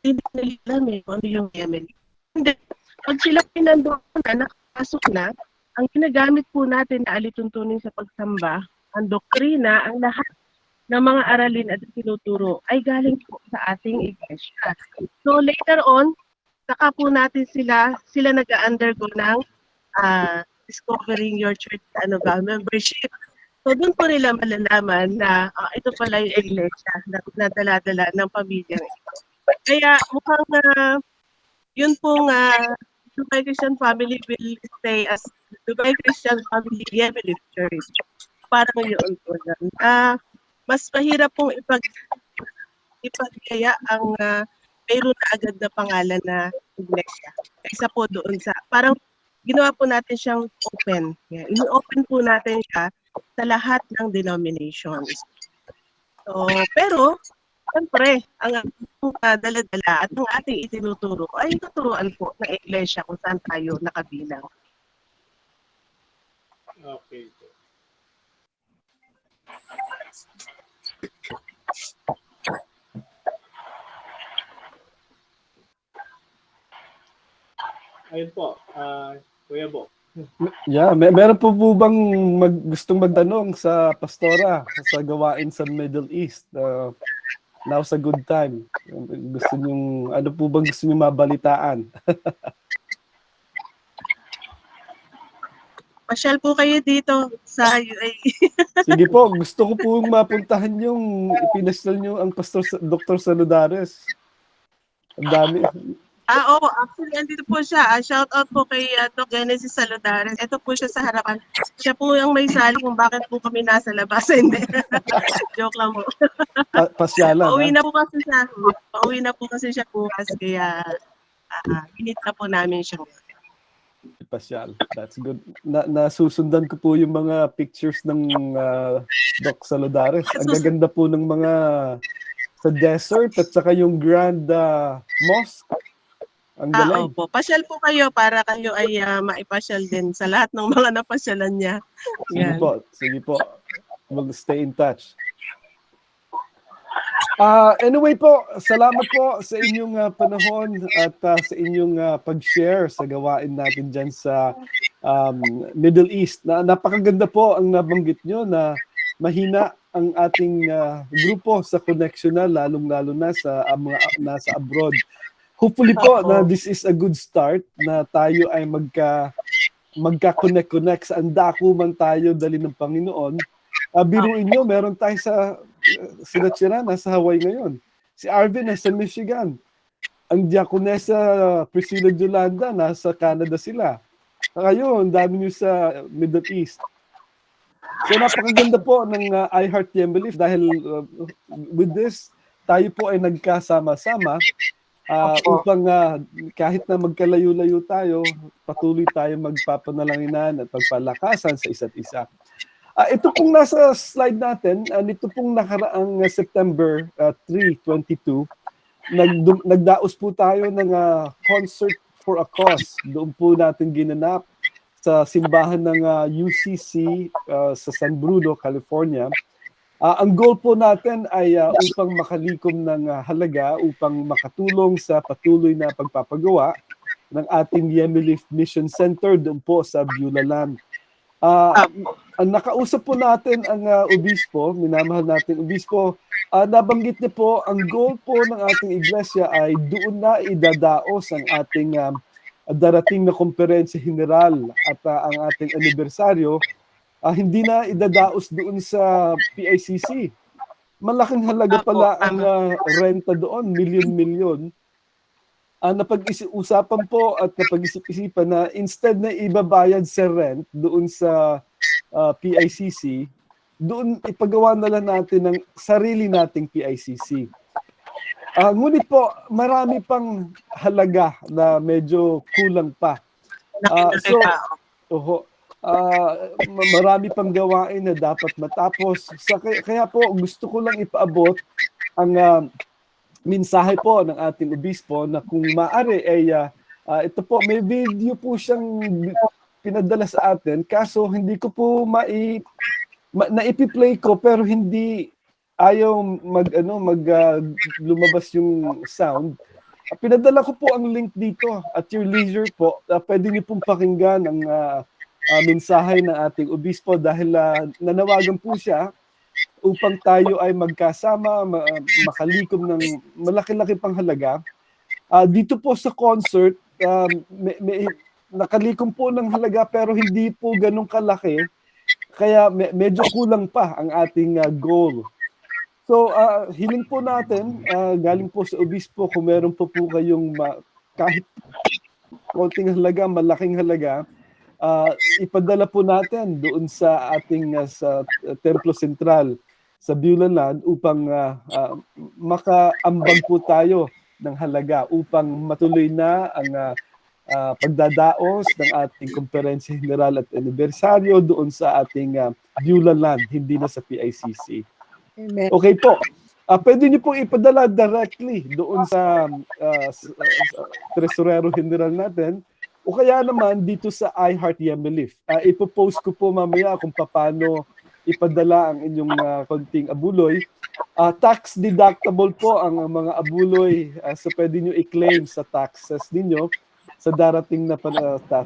Hindi nila alam kung ano yung Yemilif. Hindi. Pag sila pinandoon na, nakapasok na, ang ginagamit po natin na alituntunin sa pagsamba, ang doktrina, ang lahat ng mga aralin at tinuturo ay galing po sa ating iglesia. So later on, saka po natin sila nag-undergo ng discovering your church membership. So doon po nila malalaman na ito pala yung iglesia na dala-dala ng pamilya. Kaya mukhang yun pong Dubai Christian Family will stay as Dubai Christian Family Yemilif Church. Parang yun po yan. Mas mahirap pong ipagkaya ang mayroon na agad na pangalan na iglesia. Kaysa po doon sa, parang ginawa po natin siyang open. Yeah. In-open po natin siya sa lahat ng denominations. So, pero, siyempre, ang dala-dala at ang ating itinuturo ay tuturuan po ng iglesia kung saan tayo nakabilang. Okay. Ayun po, Kuya Bo. Yeah, meron po bang gustong magtanong sa Pastora sa gawain sa Middle East? Now's a good time. Ano po bang gusto niyo mabalitaan? Pasyal po kayo dito sa UAE. Sige po, gusto ko po mapuntahan yung ipinasal niyo ang Pastor Dr. Saludares. Ang dami. Oo, actually, andito po siya. Shout out po kay Doc Genesis Saludares. Ito po siya sa harapan. Siya po yung may sali kung bakit po kami nasa labas. Hindi. Joke lang po. Pasyalan. Pauwi na po kasi siya bukas. Kaya, minute na po namin siya. Pasyal. That's good. Nasusundan ko po yung mga pictures ng Doc Saludares. Ang gaganda po ng mga sa desert at saka yung Grand Mosque. Ang galing. Opo. Pasyal po kayo para kayo ay maipasyal din sa lahat ng mga napasyalan niya. Sige po. Sige po. We'll stay in touch. Anyway po, salamat po sa inyong panahon at sa inyong pag-share sa gawain natin dyan sa Middle East. Napakaganda po ang nabanggit nyo na mahina ang ating grupo sa connection na, lalong-lalo na sa mga nasa abroad. Hopefully po na this is a good start na tayo ay magka-connect-connect, saan dako man tayo dali ng Panginoon. Biruin nyo, meron tayo sa Sinachira, nasa Hawaii ngayon. Si Arvin nasa Michigan. Ang Diakonesa Priscilla Yolanda, nasa Canada sila. Ngayon, dami nyo sa Middle East. So napakaganda po ng I Heart Yemelief dahil with this, tayo po ay nagkasama-sama upang kahit na magkalayo-layo tayo, patuloy tayo magpapanalanginan at pagpalakasan sa isa't isa. Ito pong nasa slide natin, nito pong nakaraang September 3, 22, nagdaos po tayo ng Concert for a Cause. Doon po natin ginanap sa simbahan ng UCC sa San Bruno, California. Ang goal po natin ay upang makalikom ng halaga, upang makatulong sa patuloy na pagpapagawa ng ating Yemelief Mission Center doon po sa Beulah Land. Ang nakausap po natin ang obispo, minamahal natin obispo, nabanggit niya po, ang goal po ng ating iglesia ay doon na idadaos ang ating darating na komperensya general at ang ating anibersaryo, hindi na idadaos doon sa PICC. Malaking halaga pala ang renta doon, milyon-milyon. Napag-usapan po at napag-isip-isipan na instead na ibabayad sa rent doon sa PICC, doon ipagawa na lang natin ng sarili nating PICC. Ngunit po, marami pang halaga na medyo kulang pa. Marami pang gawain na dapat matapos. Kaya po, gusto ko lang ipaabot ang mensahe po ng ating obispo na kung maaari ay ito po, may video po siyang pinadala sa atin, kaso hindi ko po naipi-play ko pero hindi ayaw lumabas yung sound. Pinadala ko po ang link dito at your leisure po. Pwede niyo pong pakinggan ang mensahe ng ating obispo dahil nanawagan po siya upang tayo ay magkasama, makalikom ng malaki-laki pang halaga. Dito po sa concert, nakalikom po ng halaga pero hindi po ganun kalaki. Kaya medyo kulang pa ang ating goal. So, hiling po natin, galing po sa obispo, kung meron po kayong kahit konting halaga, malaking halaga, ipadala po natin doon sa ating sa Templo Sentral sa Beulah Land upang makaambag po tayo ng halaga upang matuloy na ang pagdadaos ng ating Komperensya General at Anibersaryo doon sa ating Beulah Land, hindi na sa PICC. Amen. Okay po. Pwede niyo pong ipadala directly doon sa Tresurero General natin o kaya naman dito sa I Heart Yemelief. Ipopost ko po mamaya kung paano ipadala ang inyong konting abuloy. Tax deductible po ang mga abuloy, so pwede niyo i-claim sa taxes ninyo sa darating na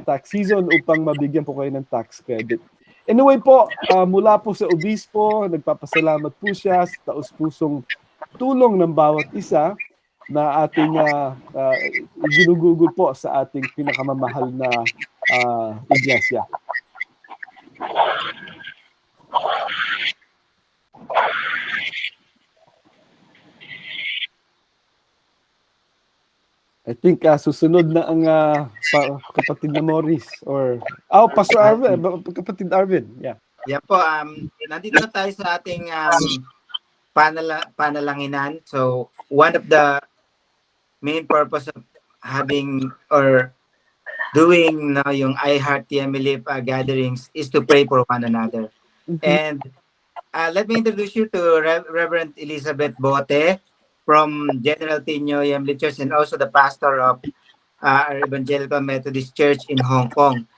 tax season upang mabigyan po kayo ng tax credit. Anyway po, mula po sa obispo, nagpapasalamat po siya sa taus-pusong tulong ng bawat isa na ating ginugugol po sa ating pinakamamahal na iglesia. I think susunod na ang kapatid na Morris or Pastor Arvin, kapatid Arvin. Yeah. Yan po, nandito na tayo sa ating panalanginan. So, one of the main purpose of having or doing yung I Heart Yemelief gatherings is to pray for one another. Mm-hmm. And let me introduce you to Reverend Elizabeth Bote from General Tino Yemelief Church and also the pastor of our Evangelical Methodist Church in Hong Kong.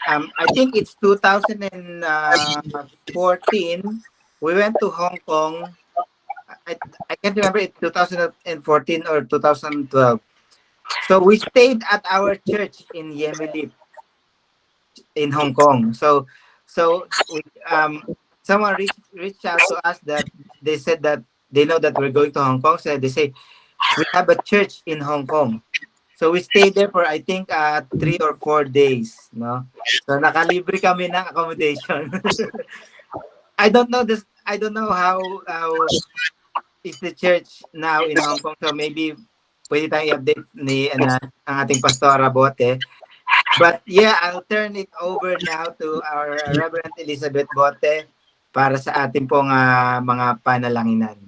I think it's 2014. We went to Hong Kong. I can't remember it 2014 or 2012. So we stayed at our church in Yemelief in Hong Kong. So someone reached out to us that they said that they know that we're going to Hong Kong. So they say, we have a church in Hong Kong. So we stayed there for I think 3 or 4 days, no? So nakalibre kami ng accommodation. I don't know how is the church now in Hong Kong. So maybe pwede tayong i-update ni ang ating Pastora Bote. But yeah, I'll turn it over now to our Reverend Elizabeth Bote para sa ating pong mga panalanginan.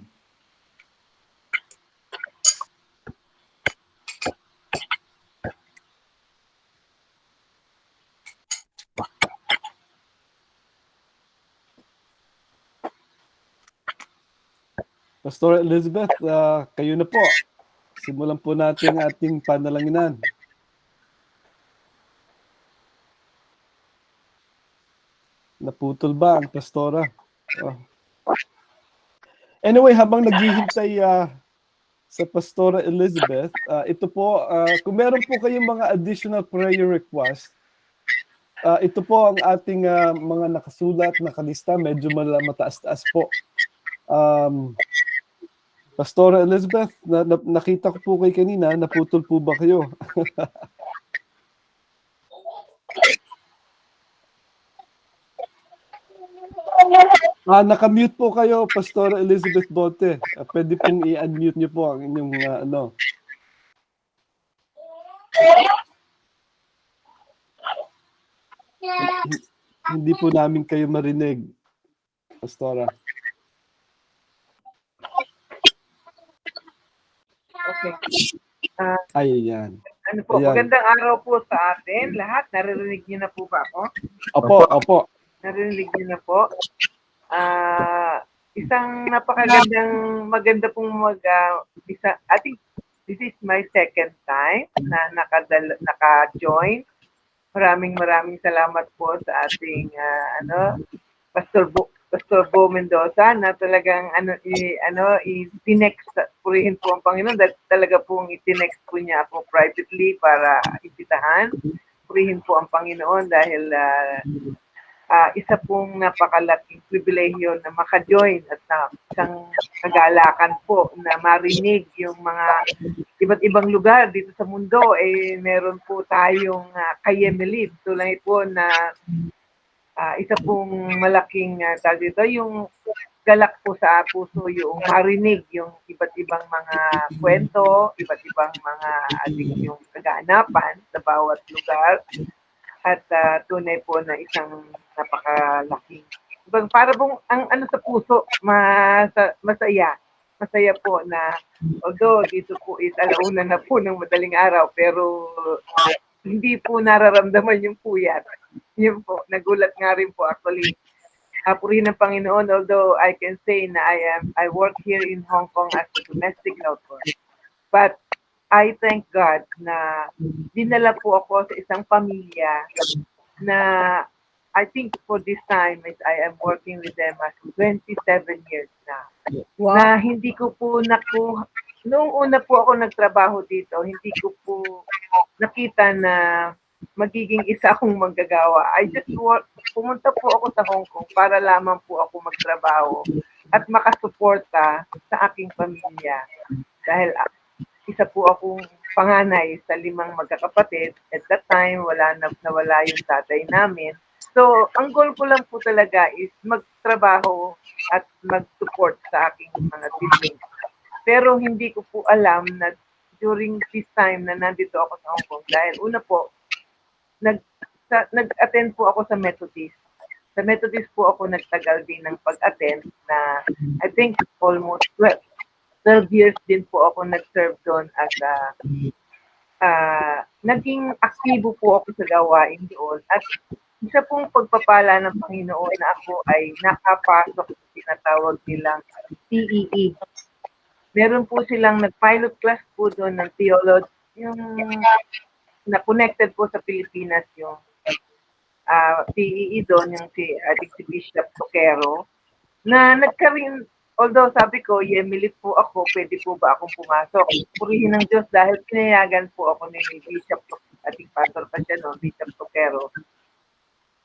Pastor Elizabeth, kayo na po. Simulan po natin ang ating panalanginan. Naputol ba ang pastora? Oh. Anyway, habang naghihintay sa Pastora Elizabeth, ito po, kung meron po kayong mga additional prayer request, ito po ang ating mga nakasulat, nakalista, medyo mataas-taas po. Pastora Elizabeth, nakita ko po kayo kanina, naputol po ba kayo? Naka-mute po kayo, Pastora Elizabeth Bote. Pwede pong i-unmute niyo po ang inyong ano. Hindi po namin kayo marinig, Pastora. Okay. Ayan. Ano po, Ayan. magandang araw po sa atin. Lahat, naririnig niyo na po ba ako? Opo. Naririnig niyo na po. Isang maganda pong I think this is my second time na naka-join. Maraming salamat po sa ating Pastor Bo Mendoza na talagang i-tinext, purihin po ang Panginoon dahil talaga pong i-tinext po niya ako privately para imbitahan. Purihin po ang Panginoon dahil isa pong napakalaking pribilehyo na maka-join at isang kagalakan po na marinig yung mga iba't ibang lugar dito sa mundo. Meron po tayong Kayemilib. Tulad po na isa pong malaking tawag dito, yung galak po sa puso yung marinig yung iba't ibang mga kwento, iba't ibang mga yung kaganapan sa bawat lugar. At tunay po na isang napakalaking para pong ang sa puso masaya po na although dito po is alauna na po ng madaling araw pero hindi po nararamdaman yung puyat. Yun po, nagulat nga rin po actually. Purihin ng Panginoon, although I can say na I work here in Hong Kong as a domestic helper. But I thank God na dinala po ako sa isang pamilya na I think for this time I am working with them as 27 years na. Wow. Na hindi ko po noong una po ako nagtrabaho dito, hindi ko po nakita na magiging isa akong manggagawa. Pumunta po ako sa Hong Kong para lamang po ako magtrabaho at makasuporta sa aking pamilya. Dahil isa po akong panganay sa 5 magkakapatid. At that time, nawala yung tatay namin. So, ang goal ko lang po talaga is magtrabaho at mag-support sa aking mga siblings. Pero hindi ko po alam na during this time na nandito ako sa Hong Kong, dahil una po, nag-attend po ako sa Methodist. Sa Methodist po ako nagtagal din ng pag-attend na I think almost 12 years din po ako nag-serve doon as naging aktibo po ako sa gawain doon. At isa pong pagpapala ng Panginoon na ako ay nakapasok sa tinatawag nilang TEE. Meron po silang nag-pilot class po doon ng theology, yung na-connected po sa Pilipinas yung TEE doon, yung si Bishop Toquero, na nagkaroon, although sabi ko, Yemilip po ako, pwede po ba akong pumasok? Purihin ng Diyos dahil pinayagan po ako ni Bishop, ating pastor pa siya noon, Bishop Toquero,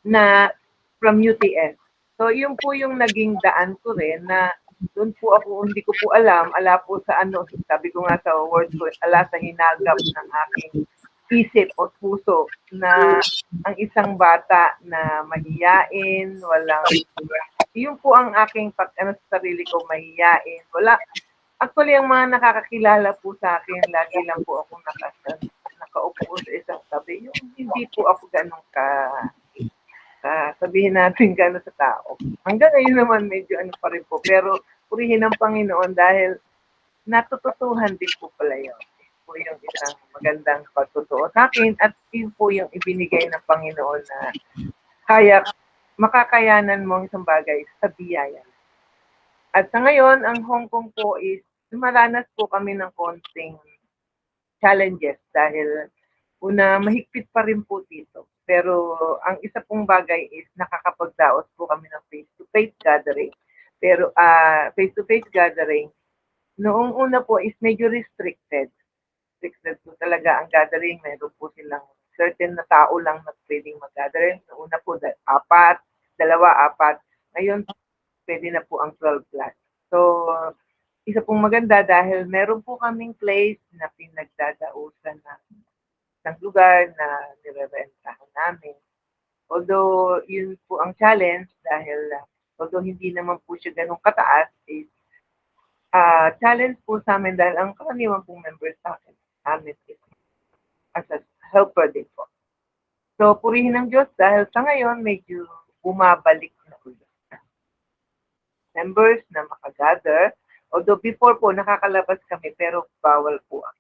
na from UTS. So, yun po yung naging daan ko rin na doon po ako, hindi ko po alam, ala po sa ano, sabi ko nga sa word ko, ala sa hinagap ng aking isip o puso na ang isang bata na mahiyain, walang, yun po ang aking ano, sa sarili ko, mahiyain. Wala, actually, ang mga nakakakilala po sa akin, lagi lang po ako nakaupo sa isang tabi. Yung hindi po ako ganun sabihin natin gano'n sa tao. Hanggang ngayon naman medyo ano pa rin po. Pero purihin ng Panginoon dahil natututuhan din po pala yun. Po yung isang magandang pagtotoo sa akin at yun po yung ibinigay ng Panginoon na makakayanan mo ang isang bagay sa biyaya. At sa ngayon, ang Hong Kong po is dumaranas po kami ng konting challenges dahil una, mahigpit pa rin po dito. Pero ang isa pong bagay is nakakapagdaos po kami ng face-to-face gathering. Pero face-to-face gathering, noong una po is medyo restricted. Restricted po talaga ang gathering. Meron po silang certain na tao lang na pwedeng mag-gathering. Noong una po, 4, 4. Ngayon, pwede na po ang 12 plus. So, isa pong maganda dahil meron po kaming place na pinagdadausan na ng lugar na nire-rentahan namin. Although, yun po ang challenge dahil although hindi naman po siya ganun kataas, is challenge po sa amin dahil ang karaniwan pong members sa amin is as a helper din po. So, purihin ng Diyos dahil sa ngayon medyo bumabalik na ulit. Members na makagather, although before po nakakalabas kami pero bawal po ang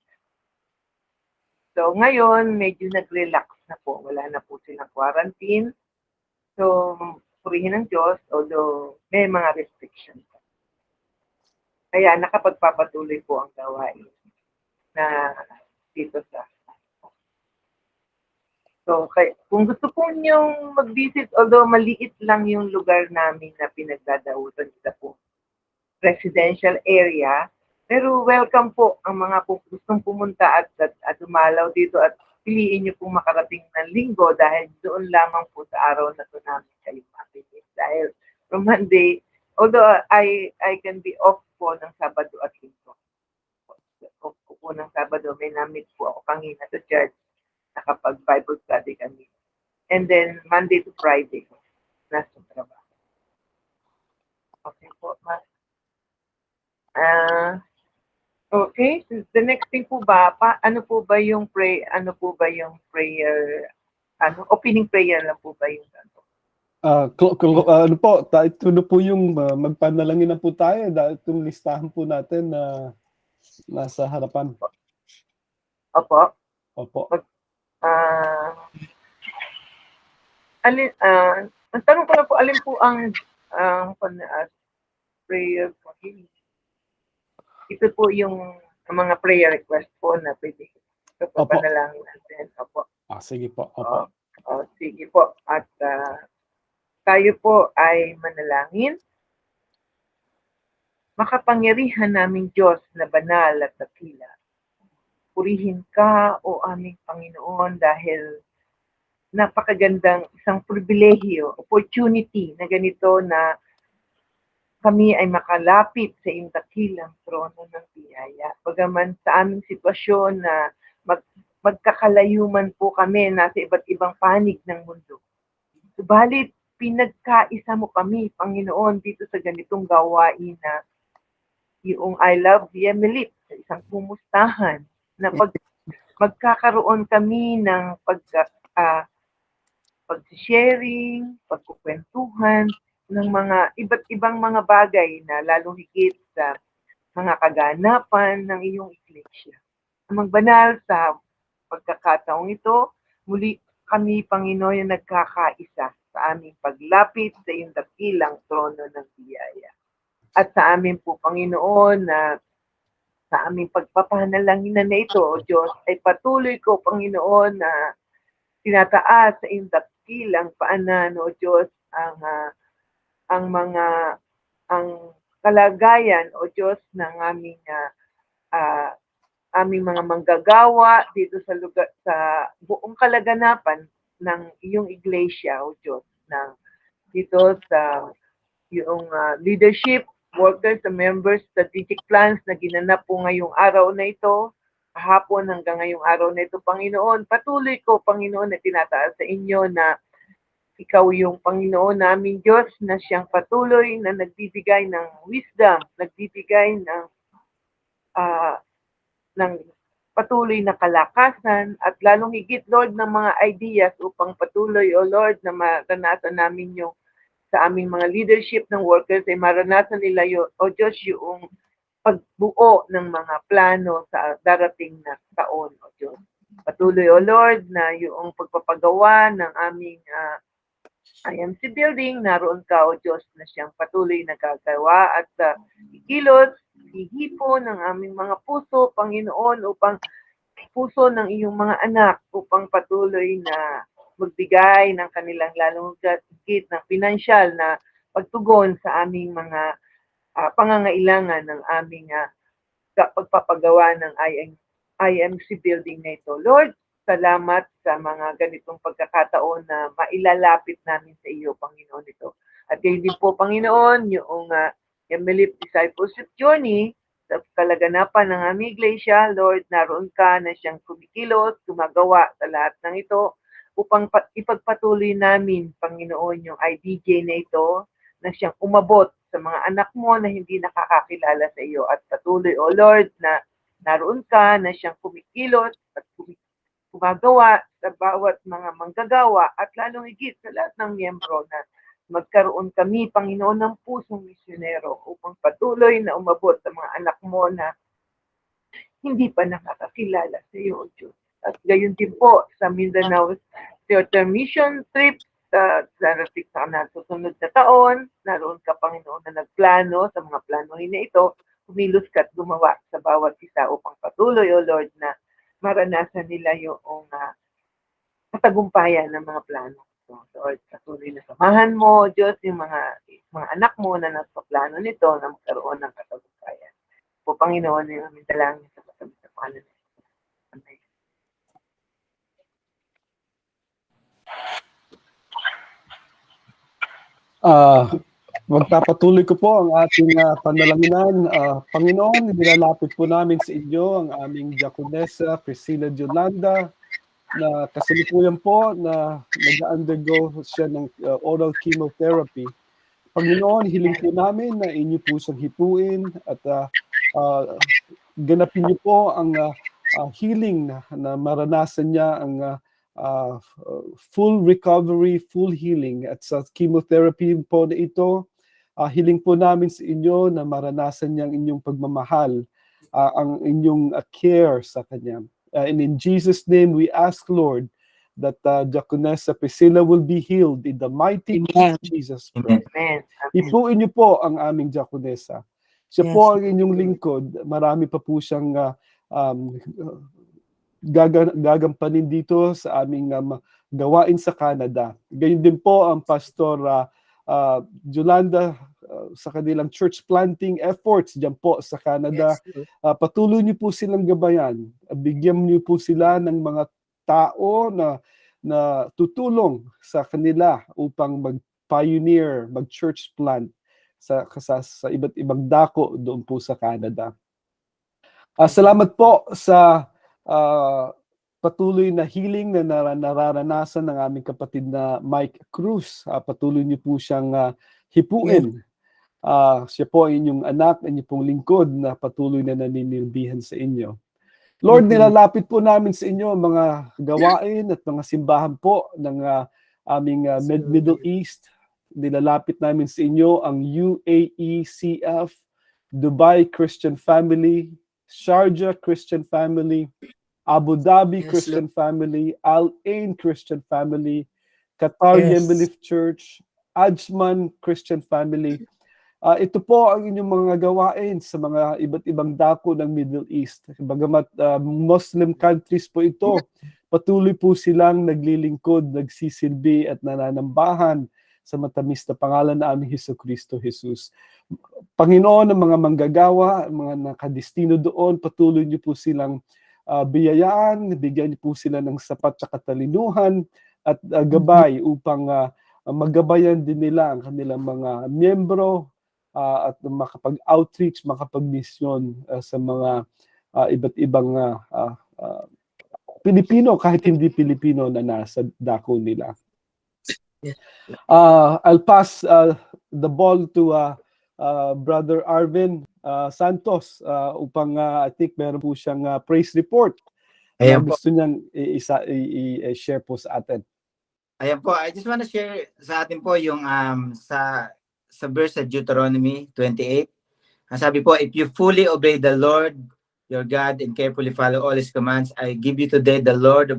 so, ngayon, medyo nag-relax na po. Wala na po silang quarantine. So, purihin ng Diyos, although may mga restrictions. Kaya nakapagpapatuloy po ang gawain na dito sa so, kung gusto po niyong mag-visit, although maliit lang yung lugar namin na pinagdadautan sa po residential area, pero welcome po ang mga gustong pumunta at dumalaw dito at piliin niyo pong makarating ng linggo dahil doon lamang po sa araw na ito namin kayo mapinis. Dahil from Monday, although I can be off po ng Sabado at Linggo. Off po ng Sabado, may namit po ako kanina sa church, nakapag-Bible study kami. And then Monday to Friday, nasa trabaho. Okay po, mas. Okay, the next thing po ba, ano po ba yung prayer, opening prayer lang po ba yung Ano po, ito na po yung magpanalangin na po tayo dahil itong listahan po natin na nasa harapan. Opo. Opo. Ang tanong ko na po, alin po ang prayer for healing? Ito po yung mga prayer request po na pwede. Ito po panalangin natin. Opo. Sige po. Opo. Sige po. At tayo po ay manalangin. Makapangyarihan naming Diyos na banal at dakila. Purihin ka, O aming Panginoon, dahil napakagandang isang pribilehiyo, opportunity na ganito na kami ay makalapit sa iyong dakilang trono ng biyaya. Bagaman sa aming sitwasyon na magkakalayuman po kami nasa iba't ibang panig ng mundo. Subalit, pinagkaisa mo kami, Panginoon, dito sa ganitong gawain na yung I Love Yemelit, sa isang pumustahan na magkakaroon kami ng pag-sharing, pagkukwentuhan, ng mga iba't ibang mga bagay na lalong higit sa mga kaganapan ng iyong iglesia. Amang banal sa pagkakataong ito, muli kami, Panginoon, yung nagkakaisa sa aming paglapit sa iyong dakilang trono ng biyaya. At sa amin po, Panginoon, na sa aming pagpapanalangin na ito, O Diyos, ay patuloy ko, Panginoon, na tinataas sa iyong dakilang paanan, O Diyos, ang kalagayan o Diyos ng aming mga manggagawa dito sa lugar, sa buong kalaganapan ng iyong iglesia o Diyos, ng dito sa yung leadership workers, the members, strategic plans na ginanap po ngayong araw na ito, kahapon hanggang ngayong araw na ito, Panginoon. Patuloy ko, Panginoon, na tinataas sa inyo na ikaw yung Panginoon naming Diyos na siyang patuloy na nagbibigay ng wisdom, nagbibigay ng patuloy na kalakasan at lalong higit, Lord, ng mga ideas upang patuloy, O Lord, na maranasan namin yung sa aming mga leadership ng workers ay maranasan nila yung, O Diyos, yung pagbuo ng mga plano sa darating na taon, O Diyos. Patuloy, O Lord, na yung pagpapagawa ng aming IMC building, naroon ka, O Diyos, na siyang patuloy na gagawa at ikilos, hihipo ng aming mga puso, Panginoon, upang puso ng iyong mga anak, upang patuloy na magbigay ng kanilang lalong higit ng pinansyal na pagtugon sa aming mga pangangailangan ng aming pagpapagawa ng IMC building na ito. Lord, salamat sa mga ganitong pagkakataon na mailalapit namin sa iyo, Panginoon, ito. At kayo din po, Panginoon, yung Emelip Discipleship Journey, sa kalaganapan ng aming iglesia, Lord, naroon ka na siyang kumikilos, gumagawa sa lahat ng ito, upang ipagpatuloy namin, Panginoon, yung IDJ na ito, na siyang umabot sa mga anak mo na hindi nakakakilala sa iyo. At patuloy, O Lord, na naroon ka na siyang kumikilos at gumagawa sa bawat mga manggagawa at lalong higit sa lahat ng miyembro na magkaroon kami, Panginoon, ng pusong misyonero upang patuloy na umabot sa mga anak mo na hindi pa nakakakilala sa iyo, O Diyos. At gayon din po sa Mindanao Theater Mission Trip sa darating sa susunod na taon, naroon ka, Panginoon, na nagplano sa mga planohin na ito, kumilos ka at gumawa sa bawat isa upang patuloy, O Lord, na maranasan nila yung katagumpayan ng mga plano. So, Lord, patuloy na samahan mo, Diyos, yung mga anak mo na nasa plano nito na magkaroon ng katagumpayan. Po, Panginoon, yung aming dalangin sa kasabi sa pangalan. Amen. Magpapatuloy ko po ang ating panalangin. Panginoon, nilalapit po namin sa inyo ang aming Diaconessa Priscilla Yolanda na kasalukuyan po na nag-undergo siya ng oral chemotherapy. Panginoon, hiling po namin na inyo po siyang hipuin at ganapin niyo po ang healing na maranasan niya ang full recovery, full healing. At sa chemotherapy po na ito, hiling po namin sa inyo na maranasan niya ang inyong pagmamahal, ang inyong care sa kanya. And in Jesus' name, we ask, Lord, that Diaconessa Priscilla will be healed in the mighty name of Jesus Christ. Amen. Ipuin niyo po ang aming Diaconessa. Siya po ang inyong lingkod. Marami pa po siyang gagampanin dito sa aming gawain sa Canada. Gayon din po ang Pastor Yolanda sa kanilang church planting efforts dyan po sa Canada. Patuloy niyo po silang gabayan. Bigyan niyo po sila ng mga tao na tutulong sa kanila upang mag-pioneer, mag-church plant sa iba't ibang dako doon po sa Canada. Salamat po sa patuloy na healing na nararanasan ng aming kapatid na Mike Cruz. Patuloy niyo po siyang hipuin. Siya po ay inyong anak, inyong pong lingkod na patuloy na naninilbihan sa inyo. Lord, nilalapit po namin sa inyo ang mga gawain at mga simbahan po ng aming Middle East. Nilalapit namin sa inyo ang UAECF, Dubai Christian Family, Sharjah Christian Family, Abu Dhabi Christian Family, Al Ain Christian Family, Qatar Yemelif Church, Ajman Christian Family. Ito po ang inyong mga gawain sa mga iba't ibang dako ng Middle East. Bagamat Muslim countries po ito, patuloy po silang naglilingkod, nagsisilbi at nananambahan sa matamis na pangalan na aming Hesukristo Jesus. Panginoon, ng mga manggagawa, mga nakadestino doon, patuloy niyo po silang biyayaan, bigyan niyo po sila ng sapat na katalinuhan at gabay upang magabayan din nila ang kanilang mga miyembro at makapag-outreach, makapag-mission sa mga iba't ibang Pilipino, kahit hindi Pilipino na nasa dako nila. I'll pass the ball to Brother Arvin Santos upang I think meron po siyang praise report na Ayan po. gusto niyang i-share po sa atin. Ayan po, I just want to share sa atin po yung sa verse sa Deuteronomy 28. Ang sabi po, if you fully obey the Lord your God and carefully follow all His commands, I give you today the Lord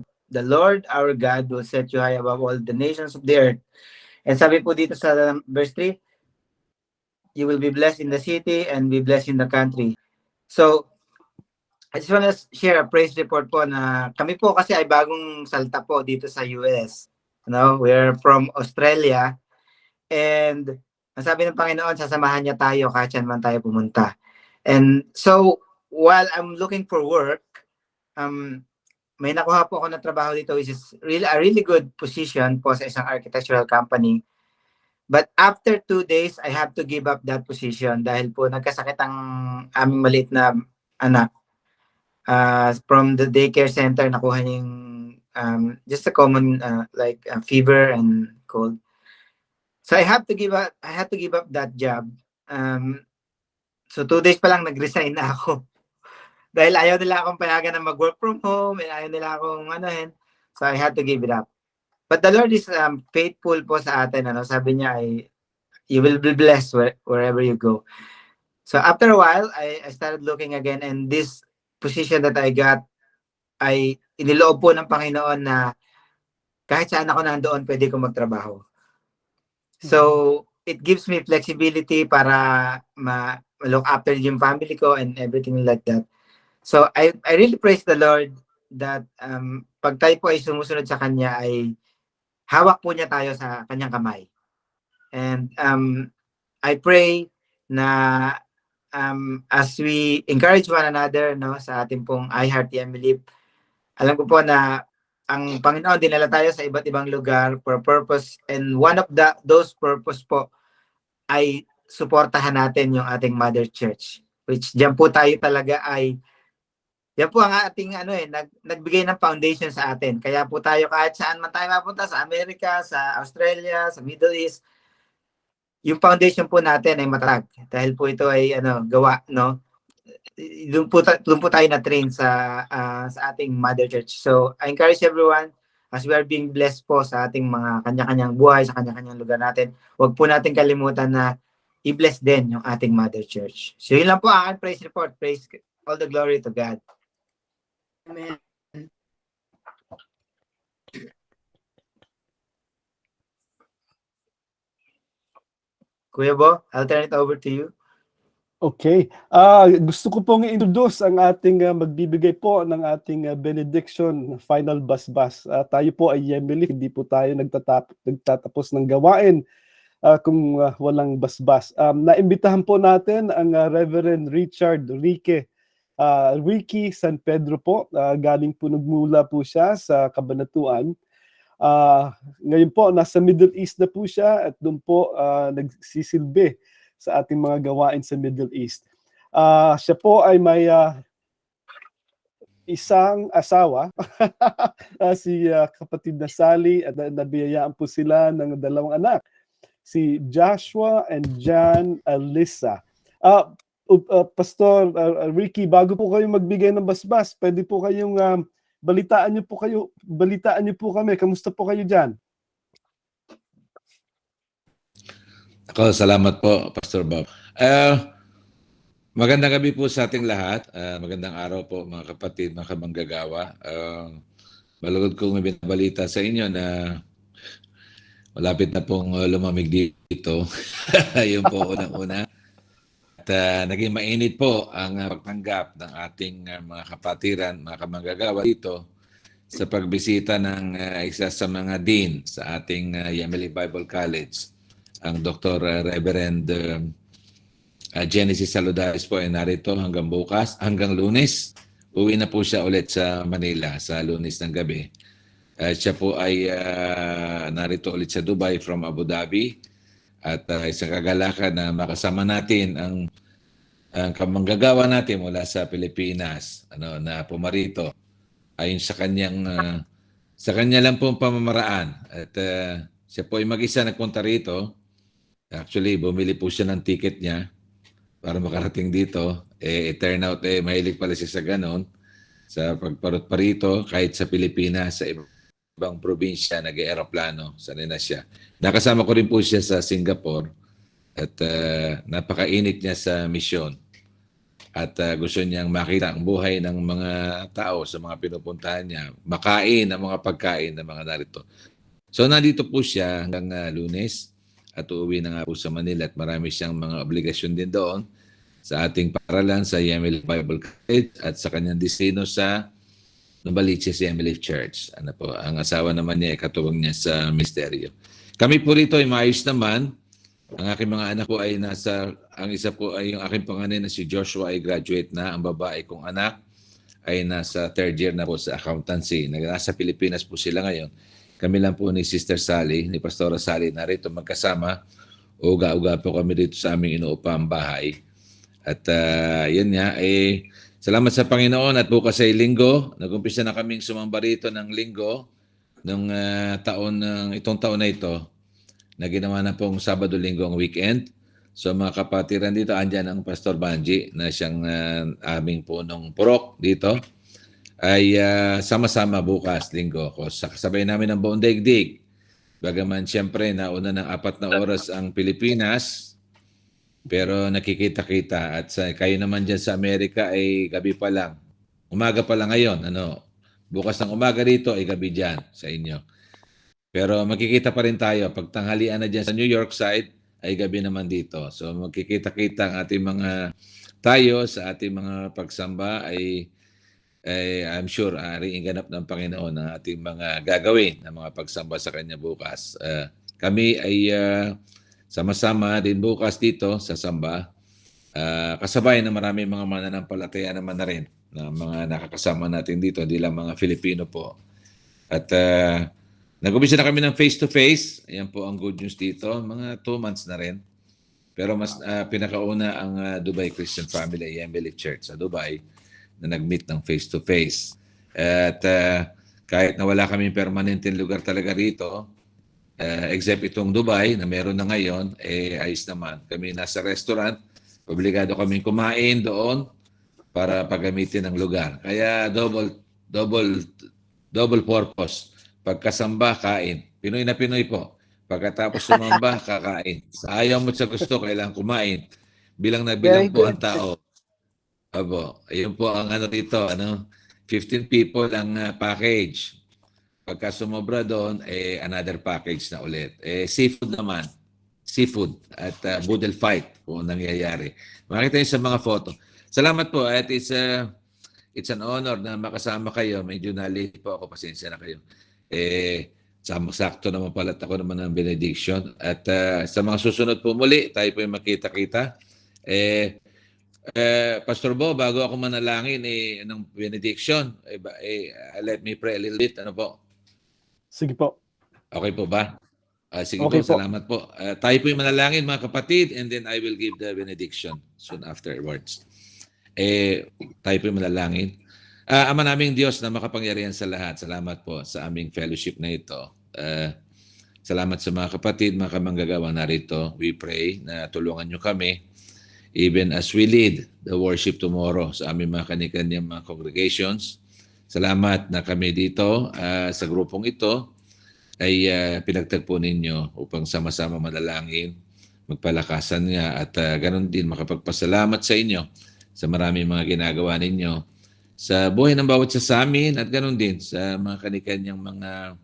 our God will set you high above all the nations of the earth. And sabi po dito sa verse 3, you will be blessed in the city and be blessed in the country. So, I just want to share a praise report po na kami po kasi ay bagong salta po dito sa US. We're from Australia, and ang sabi ng Panginoon, sasamahan niya tayo kahit saan man tayo pumunta. And so, while I'm looking for work, may nakuha po ako na trabaho dito, which is really a really good position po sa isang architectural company. But after 2 days, I have to give up that position dahil po nagkasakit ang aming maliit na anak. From the daycare center, nakuha niya yung just a common like fever and cold. So I had to give up that job. So 2 days pa lang nag-resign na ako. Dahil ayaw nila akong payagan na mag-work from home, and ayaw nila akong so I had to give it up. But the Lord is faithful po sa atin. Sabi niya ay, you will be blessed wherever you go. So after a while, I started looking again, and this position that I got ay iniloob po ng Panginoon na kahit saan ako nandoon, pwede ko magtrabaho. So, it gives me flexibility para ma-look after yung family ko and everything like that. So, I really praise the Lord that pag tayo po ay sumusunod sa Kanya, ay hawak po niya tayo sa Kanyang kamay. And I pray na as we encourage one another sa ating pong iHeart YMLIF, alam ko po na ang Panginoon dinala tayo sa iba't ibang lugar for a purpose, and one of those purpose po ay suportahan natin yung ating mother church, which diyan po tayo talaga ay yan po ang ating nagbigay ng foundation sa atin. Kaya po tayo kahit saan man tayo mapunta, sa Amerika, sa Australia, sa Middle East, yung foundation po natin ay matatag dahil po ito ay gawa doon po tayo na train sa ating mother church. So I encourage everyone, as we are being blessed po sa ating mga kanya-kanyang buhay, sa kanya-kanyang lugar natin, huwag po natin kalimutan na i-bless din yung ating mother church. So yun lang po ang praise report. Praise all the glory to God. Amen. Kuya Bo, I'll turn it over to you. Okay. Gusto ko pong i-introduce ang ating magbibigay po ng ating benediction, final basbas. Tayo po ay YMLIF, hindi po tayo nagtatapos ng gawain kung walang basbas. Naimbitahan po natin ang Reverend Richard Ricky San Pedro po. Galing po, nagmula po siya sa Cabanatuan. Ngayon po, nasa Middle East na po siya at doon po nagsisilbi sa ating mga gawain sa Middle East. Siya po ay may isang asawa, si kapatid na Sally, at nabiyayaan po sila ng 2 anak, si Joshua and John Alyssa. Pastor Ricky, bago po kayo magbigay ng basbas, pwede po kayong balitaan niyo po kami. Kamusta po kayo diyan? Ako, salamat po, Pastor Bob. Magandang gabi po sa ating lahat. Magandang araw po, mga kapatid, mga kamanggagawa. Malugod kong binabalita sa inyo na malapit na pong lumamig dito. Yun po unang-una. At naging mainit po ang pagtanggap ng ating mga kapatiran, mga kamanggagawa dito sa pagbisita ng isa sa mga dean sa ating YMLIF Bible College. Ang Dr. Reverend Genesis Saludares po ay narito hanggang bukas, hanggang Lunes. Uwi na po siya ulit sa Manila sa Lunes ng gabi. Siya po ay narito ulit sa Dubai from Abu Dhabi. at isang kagalakan na makasama natin ang kamanggagawa natin mula sa Pilipinas na pumarito ayon sa kanya lang pong pamamaraan. At siya po ay mag-isa nagpunta rito. Actually, bumili po siya ng ticket niya para makarating dito. Turn out, mahilig pala siya sa ganon. Sa pagparot pa rito, kahit sa Pilipinas, sa ibang probinsya, nag-aeroplano, sanay na siya. Nakasama ko rin po siya sa Singapore at napakainit niya sa misyon. At gusto niyang makita ang buhay ng mga tao sa mga pinupuntahan niya, makain ang mga pagkain ng mga narito. So nandito po siya hanggang Lunes at uuwi na nga po sa Manila at marami siyang mga obligasyon din doon sa ating paralan sa Yemili Bible College at sa kanyang destino sa Novaliches Yemili Church. Ano po, ang asawa naman niya ay katuwang niya sa misteryo. Kami po rito ay maayos naman. Ang aking mga anak po ay ang isa po ay yung aking panganay na si Joshua ay graduate na. Ang babae kong anak ay nasa third year na po sa accountancy. Nasa Pilipinas po sila ngayon. Kami lang po ni Sister Sally, ni Pastora Sally, narito magkasama. Uga-uga po kami dito sa aming inuupang bahay. At yun nga, salamat sa Panginoon at bukas ay linggo. Nag-umpisa na kaming sumamba rito ng linggo ng itong taon na ito. Na ginawa na pong Sabado-Linggo ang weekend. So mga kapatiran dito, andyan ang Pastor Banji na siyang aming punong purok dito. Ay sama-sama bukas, linggo. Kasabay namin ang buong daigdig. Bagaman siyempre nauna ng 4 na oras ang Pilipinas, pero nakikita-kita. At kayo naman dyan sa Amerika ay gabi pa lang. Umaga pa lang ngayon. Bukas ng umaga dito ay gabi dyan sa inyo. Pero magkikita pa rin tayo. Pag tanghalian na dyan sa New York side, ay gabi naman dito. So magkikita-kita ang ating mga tayo sa ating mga pagsamba ay I'm sure ganap ng Panginoon ang ating mga gagawin na mga pagsamba sa Kanya bukas. Kami ay sama-sama din bukas dito sa samba. Kasabay na marami mga mananampalataya naman na rin na mga nakakasama natin dito, hindi lang mga Filipino po. At nag-umpisa na kami ng face-to-face. Ayan po ang good news dito. Mga 2 months na rin. Pero mas pinakauna ang Dubai Christian Family Yemili Church sa Dubai na nag-meet ng face-to-face. At kahit na wala kaming permanenteng lugar talaga rito, except itong Dubai na meron na ngayon, ayos naman. Kami nasa restaurant, obligado kaming kumain doon para paggamitin ng lugar. Kaya double purpose. Pagkasamba, kain. Pinoy na Pinoy po. Pagkatapos sumamba, kakain. Sa ayaw mo sa gusto, kailangan kumain. Bilang na bilang po ang tao. Abo, ayun po ang dito, 15 people ang package. Pagka sumobra doon, another package na ulit. Seafood naman. Seafood at boodle fight kung nangyayari. Makita niyo sa mga photo. Salamat po at it's an honor na makasama kayo. Medyo na-late po ako, pasensya na kayo. Sakto naman pala ako naman ng benediction. At sa mga susunod po muli, tayo po yung makita-kita. Pastor Bo, bago ako manalangin ng benediction, let me pray a little bit. Ano po? Sige po. Okay po ba? Sige Okay po, salamat po. Tayo po yung manalangin mga kapatid and then I will give the benediction soon afterwards. Tayo po yung manalangin. Ama naming Diyos na makapangyarihan sa lahat, salamat po sa aming fellowship na ito. Salamat sa mga kapatid, mga kamanggagawa narito. We pray na tulungan nyo kami even as we lead the worship tomorrow sa aming mga kanikanyang mga congregations. Salamat na kami dito sa grupong ito ay pinagtagpo ninyo upang sama-sama manalangin, magpalakasan nga at ganun din makapagpasalamat sa inyo sa maraming mga ginagawa ninyo sa buhay ng bawat sa amin at ganun din sa mga kanikanyang mga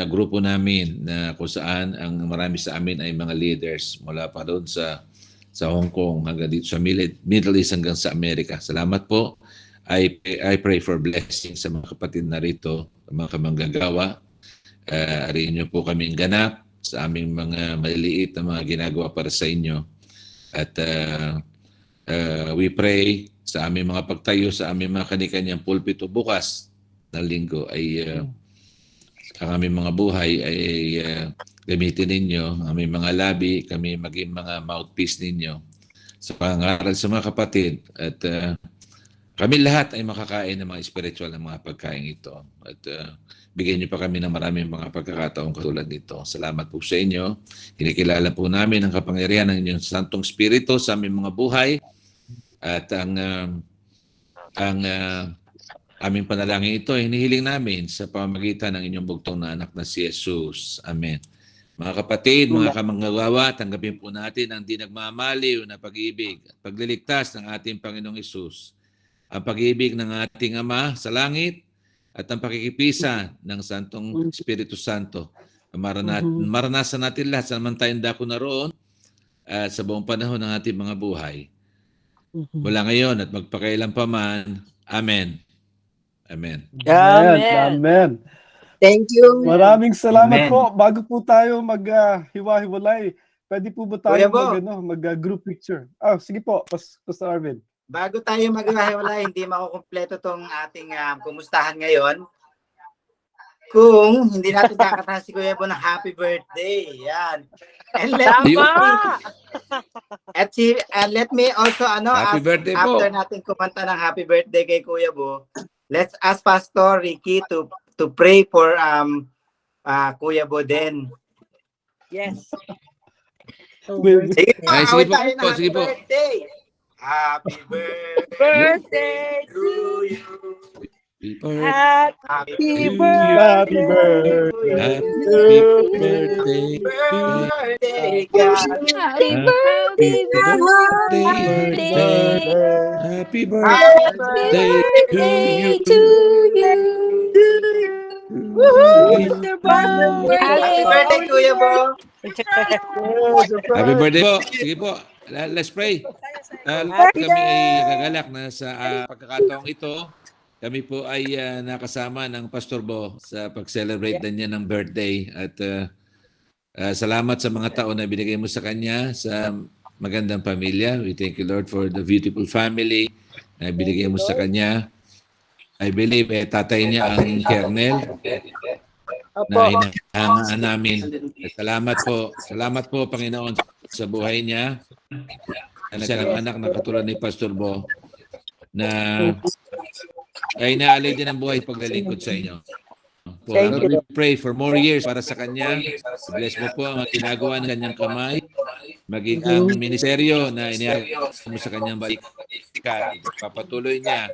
grupo namin na kung saan ang marami sa amin ay mga leaders mula pa doon sa Hong Kong hanggang dito sa Middle East hanggang sa Amerika. Salamat po. I pray for blessing sa mga kapatid na rito, mga kamanggagawa. Ariin niyo po kaming ganap sa aming mga maliliit na mga ginagawa para sa inyo. At we pray sa aming mga pagtayo, sa aming mga kanikanyang pulpito bukas na linggo ay ang aming mga buhay ay gamitin ninyo, aming mga labi, kami maging mga mouthpiece ninyo sa pangaral sa mga kapatid. At kami lahat ay makakain ng mga spiritual na mga pagkain ito. At bigyan niyo pa kami ng maraming mga pagkakataong katulad nito. Salamat po sa inyo. Kinikilala po namin ang kapangyarihan ng inyong Santong Espiritu sa aming mga buhay. At ang aming panalangin ito ay hinihiling namin sa pamamagitan ng inyong bugtong na anak na si Jesus. Amen. Mga kapatid, mga kamanggagawa, tanggapin po natin ang di nagmamaliw na pag-ibig at pagliligtas ng ating Panginoong Hesus. Ang pag-ibig ng ating Ama sa langit at ang pakikipisa ng Santong Espiritu Santo. Maranasan natin lahat sa naman tayong dako na roon sa buong panahon ng ating mga buhay. Mula ngayon at magpakailanpaman. Amen. Amen. Amen. Thank you. Maraming salamat Amen. po. Bago po tayo mag-hiwa-hiwalay, pwede po ba tayo Kuya Bo. mag-group picture? Sige po, Pastor Arvin. Bago tayo maghiwa-hiwalay, hindi makukumpleto tong ating kumustahan ngayon. Kung hindi natin kakatahan si Kuya Bo ng happy birthday. Yan. And let me also Happy birthday po. after natin kumanta ng happy birthday kay Kuya Bo, let's ask Pastor Ricky to pray for Kuya Bo din. Yes. Sige po, Ay, sige awit po, tayo ng happy sige po. birthday. Happy birthday to you. Happy Happy Happy birthday. birthday. birthday, God. Happy birthday. Happy Happy birthday to you. Happy birthday, Kuya Bo. Happy birthday po. Sige po. Let's pray. Kami ay nagagalak na sa pagkakataong ito. Kami po ay nakasama ng Pastor Bo sa pag-celebrate na niya ng birthday. At salamat sa mga taon na binigay mo sa kanya sa magandang pamilya. We thank you, Lord, for the beautiful family na binigay mo sa kanya. I believe tatay niya ang kernel na hinahangaan namin. Salamat po. Salamat po, Panginoon, sa buhay niya. Siya ng anak na katulad ni Pastor Bo na ay naalay din ang buhay paglalingkod sa inyo. We pray for more years para sa kanya. Bless mo po ang ginagawa ng kanyang kamay. Maging ang ministeryo na iniharap mo sa kanyang balikat. Papatuloy niya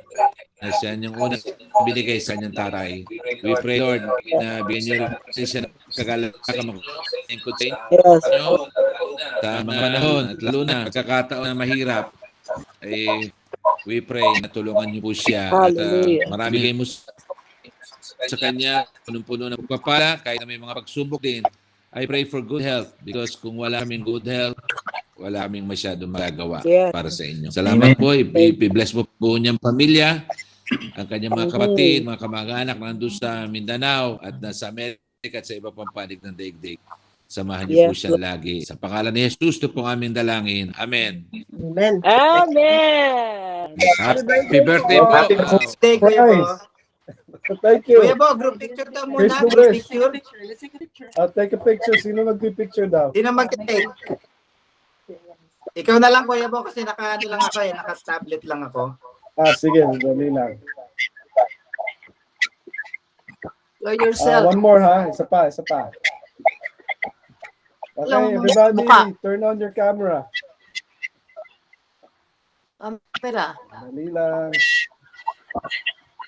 na siya yung unang binigay sa kanyang taray. We pray, Lord, na bigyan niyo rin siya ng kagalakang maglingkod sa inyo. Sa mga panahon at lalo na pagkakataon na mahirap, we pray na tulungan niyo po siya at marami kayo mo sa kanya, punong-puno ng pagpapala, kahit na may mga pagsubok din. I pray for good health because kung wala kaming good health, wala kaming masyadong magagawa para sa inyo. Salamat po. I-bless mo po niyang pamilya, ang kanyang mga kapatid, mga kamag-anak na nandun sa Mindanao at nasa Amerika at sa iba pang panig ng daigdig. Samahan niyo po siya lagi. Sa pangalan ni Jesus, ito pong aming dalangin. Amen. Amen. Happy birthday po. Happy birthday, Kuya Bo. Thank you. Kuya Bo, group picture daw muna. Face to Group face. picture. Take a picture. Sino mag-picture daw? Sino mag-take? Ikaw na lang, Kuya Bo, kasi naka-ano lang ako naka-tablet lang ako. Sige. Dali lang. Go yourself. One more, ha? Isa pa. Okay, everybody, turn on your camera. Camera. Dali lang.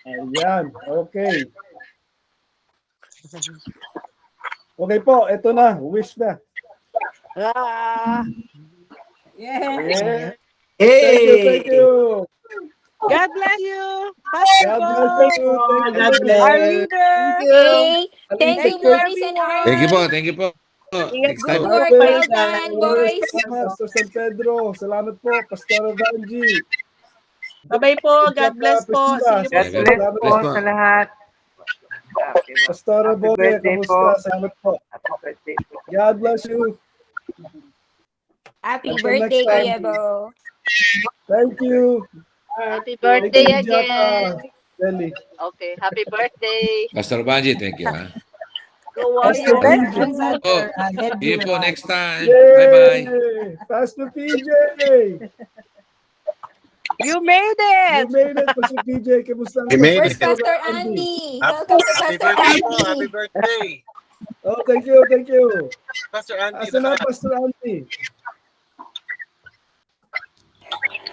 Ayan, okay. Okay po, ito na. Wish na. Yeah. Thank you. God bless you. God bless you. God bless. Our leader. Thank you, boys and Earl. Thank you po. Next Good time. work. Well done, boys. Pastor San Pedro, salamat po. Pastor Vanji. Bye-bye po. God bless po. See you God po. bless po sa lahat. Pastor Happy Bobe, birthday kamusta? po. Salamat po. Happy birthday po. God bless you. Happy Until birthday, next time. Kuya Bo. Thank you. Happy Thank birthday you, again. Jata. Deli. Okay. Happy birthday. Pastor Banji, thank you. Pastor PJ. Oh, see you po next time. Yay! Bye-bye. Pastor PJ! You made You it! made it, Pastor PJ. Kamusta ang You made Where's it. Pastor Andy? Happy Welcome to Pastor birthday po. Andy. Happy birthday. Oh, thank you, thank you. Pastor Andy. Asa na, Pastor Andy?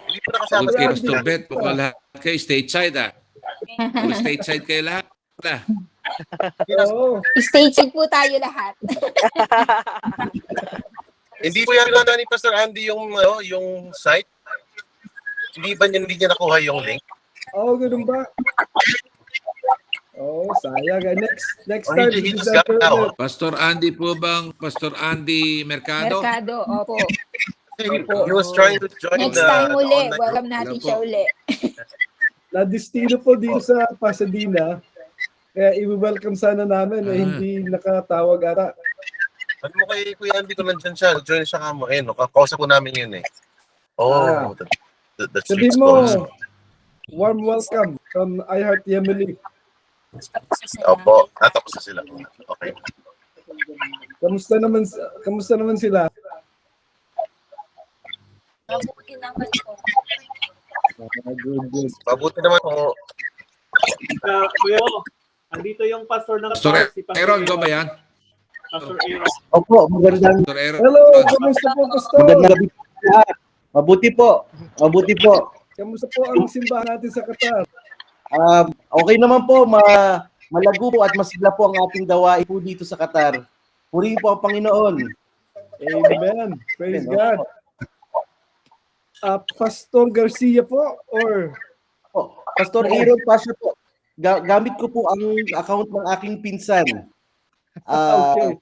Hindi po nakasama Good si kay Andy. Pastor Bet. Mukhang lahat kayo stateside Full stateside kayo lahat. Oo. Stateside po tayo lahat. Hindi po yan ni Pastor Andy yung site. Hindi niya nakuha yung link? Oh, ganun ba? Oh, sayang. Next Oh, time. he just December got out. ulit. Pastor Andy po bang Pastor Andy Mercado? Mercado, opo. He was trying to join Next time uli, online welcome group. natin Hello siya po. uli. Na-destino po dito sa Pasadena. Kaya i-welcome sana namin hindi nakatawag ata. Ano mo kay Kuya Andy kung nandyan siya? Join siya kamo. No? Kakausap ko namin yun eh. Oh, the Sabi streets mo, goes. warm welcome from iHeart Yemeli. Opo, natapos na sila. Okay. Kamusta naman sila? Good. Mabuti naman po. Kuya, andito yung pastor ng Pastor si Pastor Aaron, ko ba yan? Pastor Aaron. Opo, magandang Pastor Aaron. Hello, kamusta po, Pastor? gabi po lahat. Mabuti po. Kamusta po ang simbahan natin sa Qatar? Okay naman po, malago po at masigla po ang ating gawain po dito sa Qatar. Purihin po ang Panginoon. Amen. Praise God. Pastor Garcia po or Pastor Aaron Pasha po. Gamit ko po ang account ng aking pinsan. okay.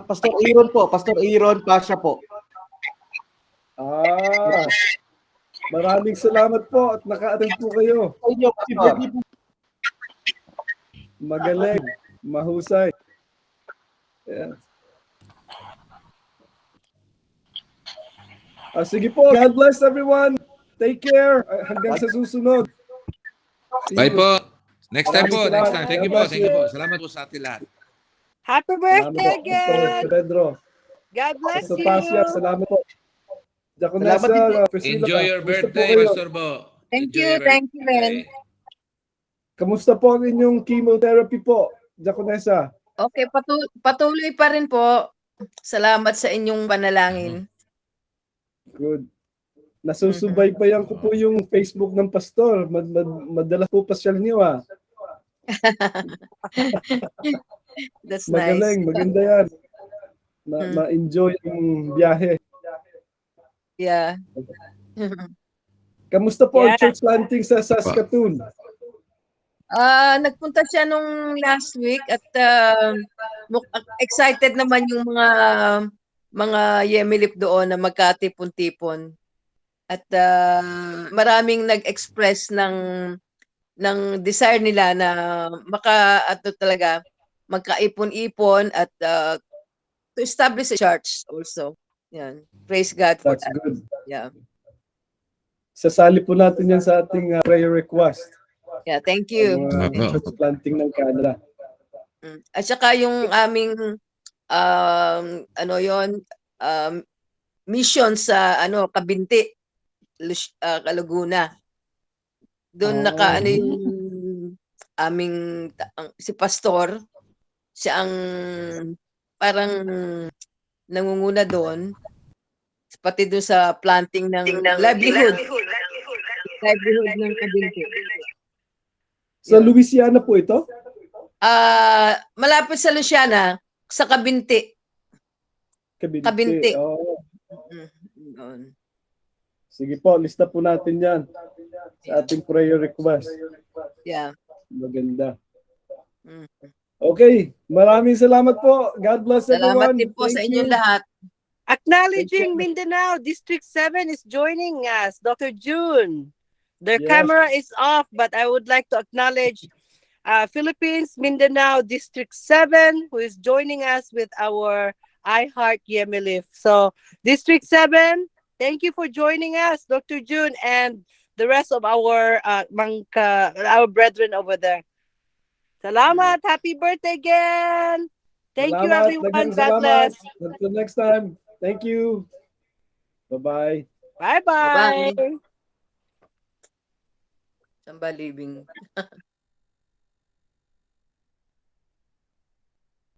Pastor Aaron po, Pastor Aaron Pasha po. Maraming salamat po at naka-attend po kayo. Magaling, mahusay. Yeah. Sige po, God bless everyone. Take care. Hanggang sa susunod. Bye po. Next time po. Maraming Next salamat. time. Thank you po. Thank you po. Salamat po sa atin lahat. Happy birthday again! Pedro. God bless Pastor you! Pasha, salamat po. Jaconesa, Salamat din po. Priscilla, Enjoy your kamusta po birthday, kayo? Pastor Bo. Thank Enjoy you, your thank you, birthday. Len. Kamusta po ang inyong chemotherapy po, Jaconesa? Okay, patuloy pa rin po. Salamat sa inyong panalangin. Good. Nasusubaybayan ko po yung Facebook ng pastor. Madalas po pasyal niyo That's Magaling, nice. maganda yan. Ma-enjoy yung biyahe. Yeah. Kamusta po ang Yeah. church planting sa Saskatoon? Nagpunta siya nung last week at excited naman yung mga Yemilip doon na magkatipon-tipon. At maraming nag-express ng desire nila na magkaipon-ipon at to establish a church also. Yan. Praise God for That's that. good. Yeah. Sasali po natin yan sa ating prayer request. Yeah, thank you. Ang, church planting ng Canada. At saka yung aming mission sa Kabinti, Laguna. Doon yung aming si pastor, siya ang parang nangunguna doon, pati doon sa planting ng livelihood ng Kabinti. Sa Louisiana po ito? Malapit sa Luciana, sa Kabinti. Kabinti. Oh. Doon. Sige po, lista po natin yan sa ating prayer request. Yeah. Maganda. Okay, maraming salamat po. God bless Salamat everyone. din po sa Thank inyong you. lahat. Acknowledging Mindanao, District 7 is joining us. Dr. June. Their Yes. camera is off, but I would like to acknowledge Philippines, Mindanao, District 7, who is joining us with our iHeart Yemilif. So, District 7, thank you for joining us, Dr. June, and the rest of our brethren over there. Salamat. Happy birthday again. Thank you, Salamat, everyone. daghang God salamat. bless. Until next time. Thank you. Bye-bye. Bye-bye. Samba living.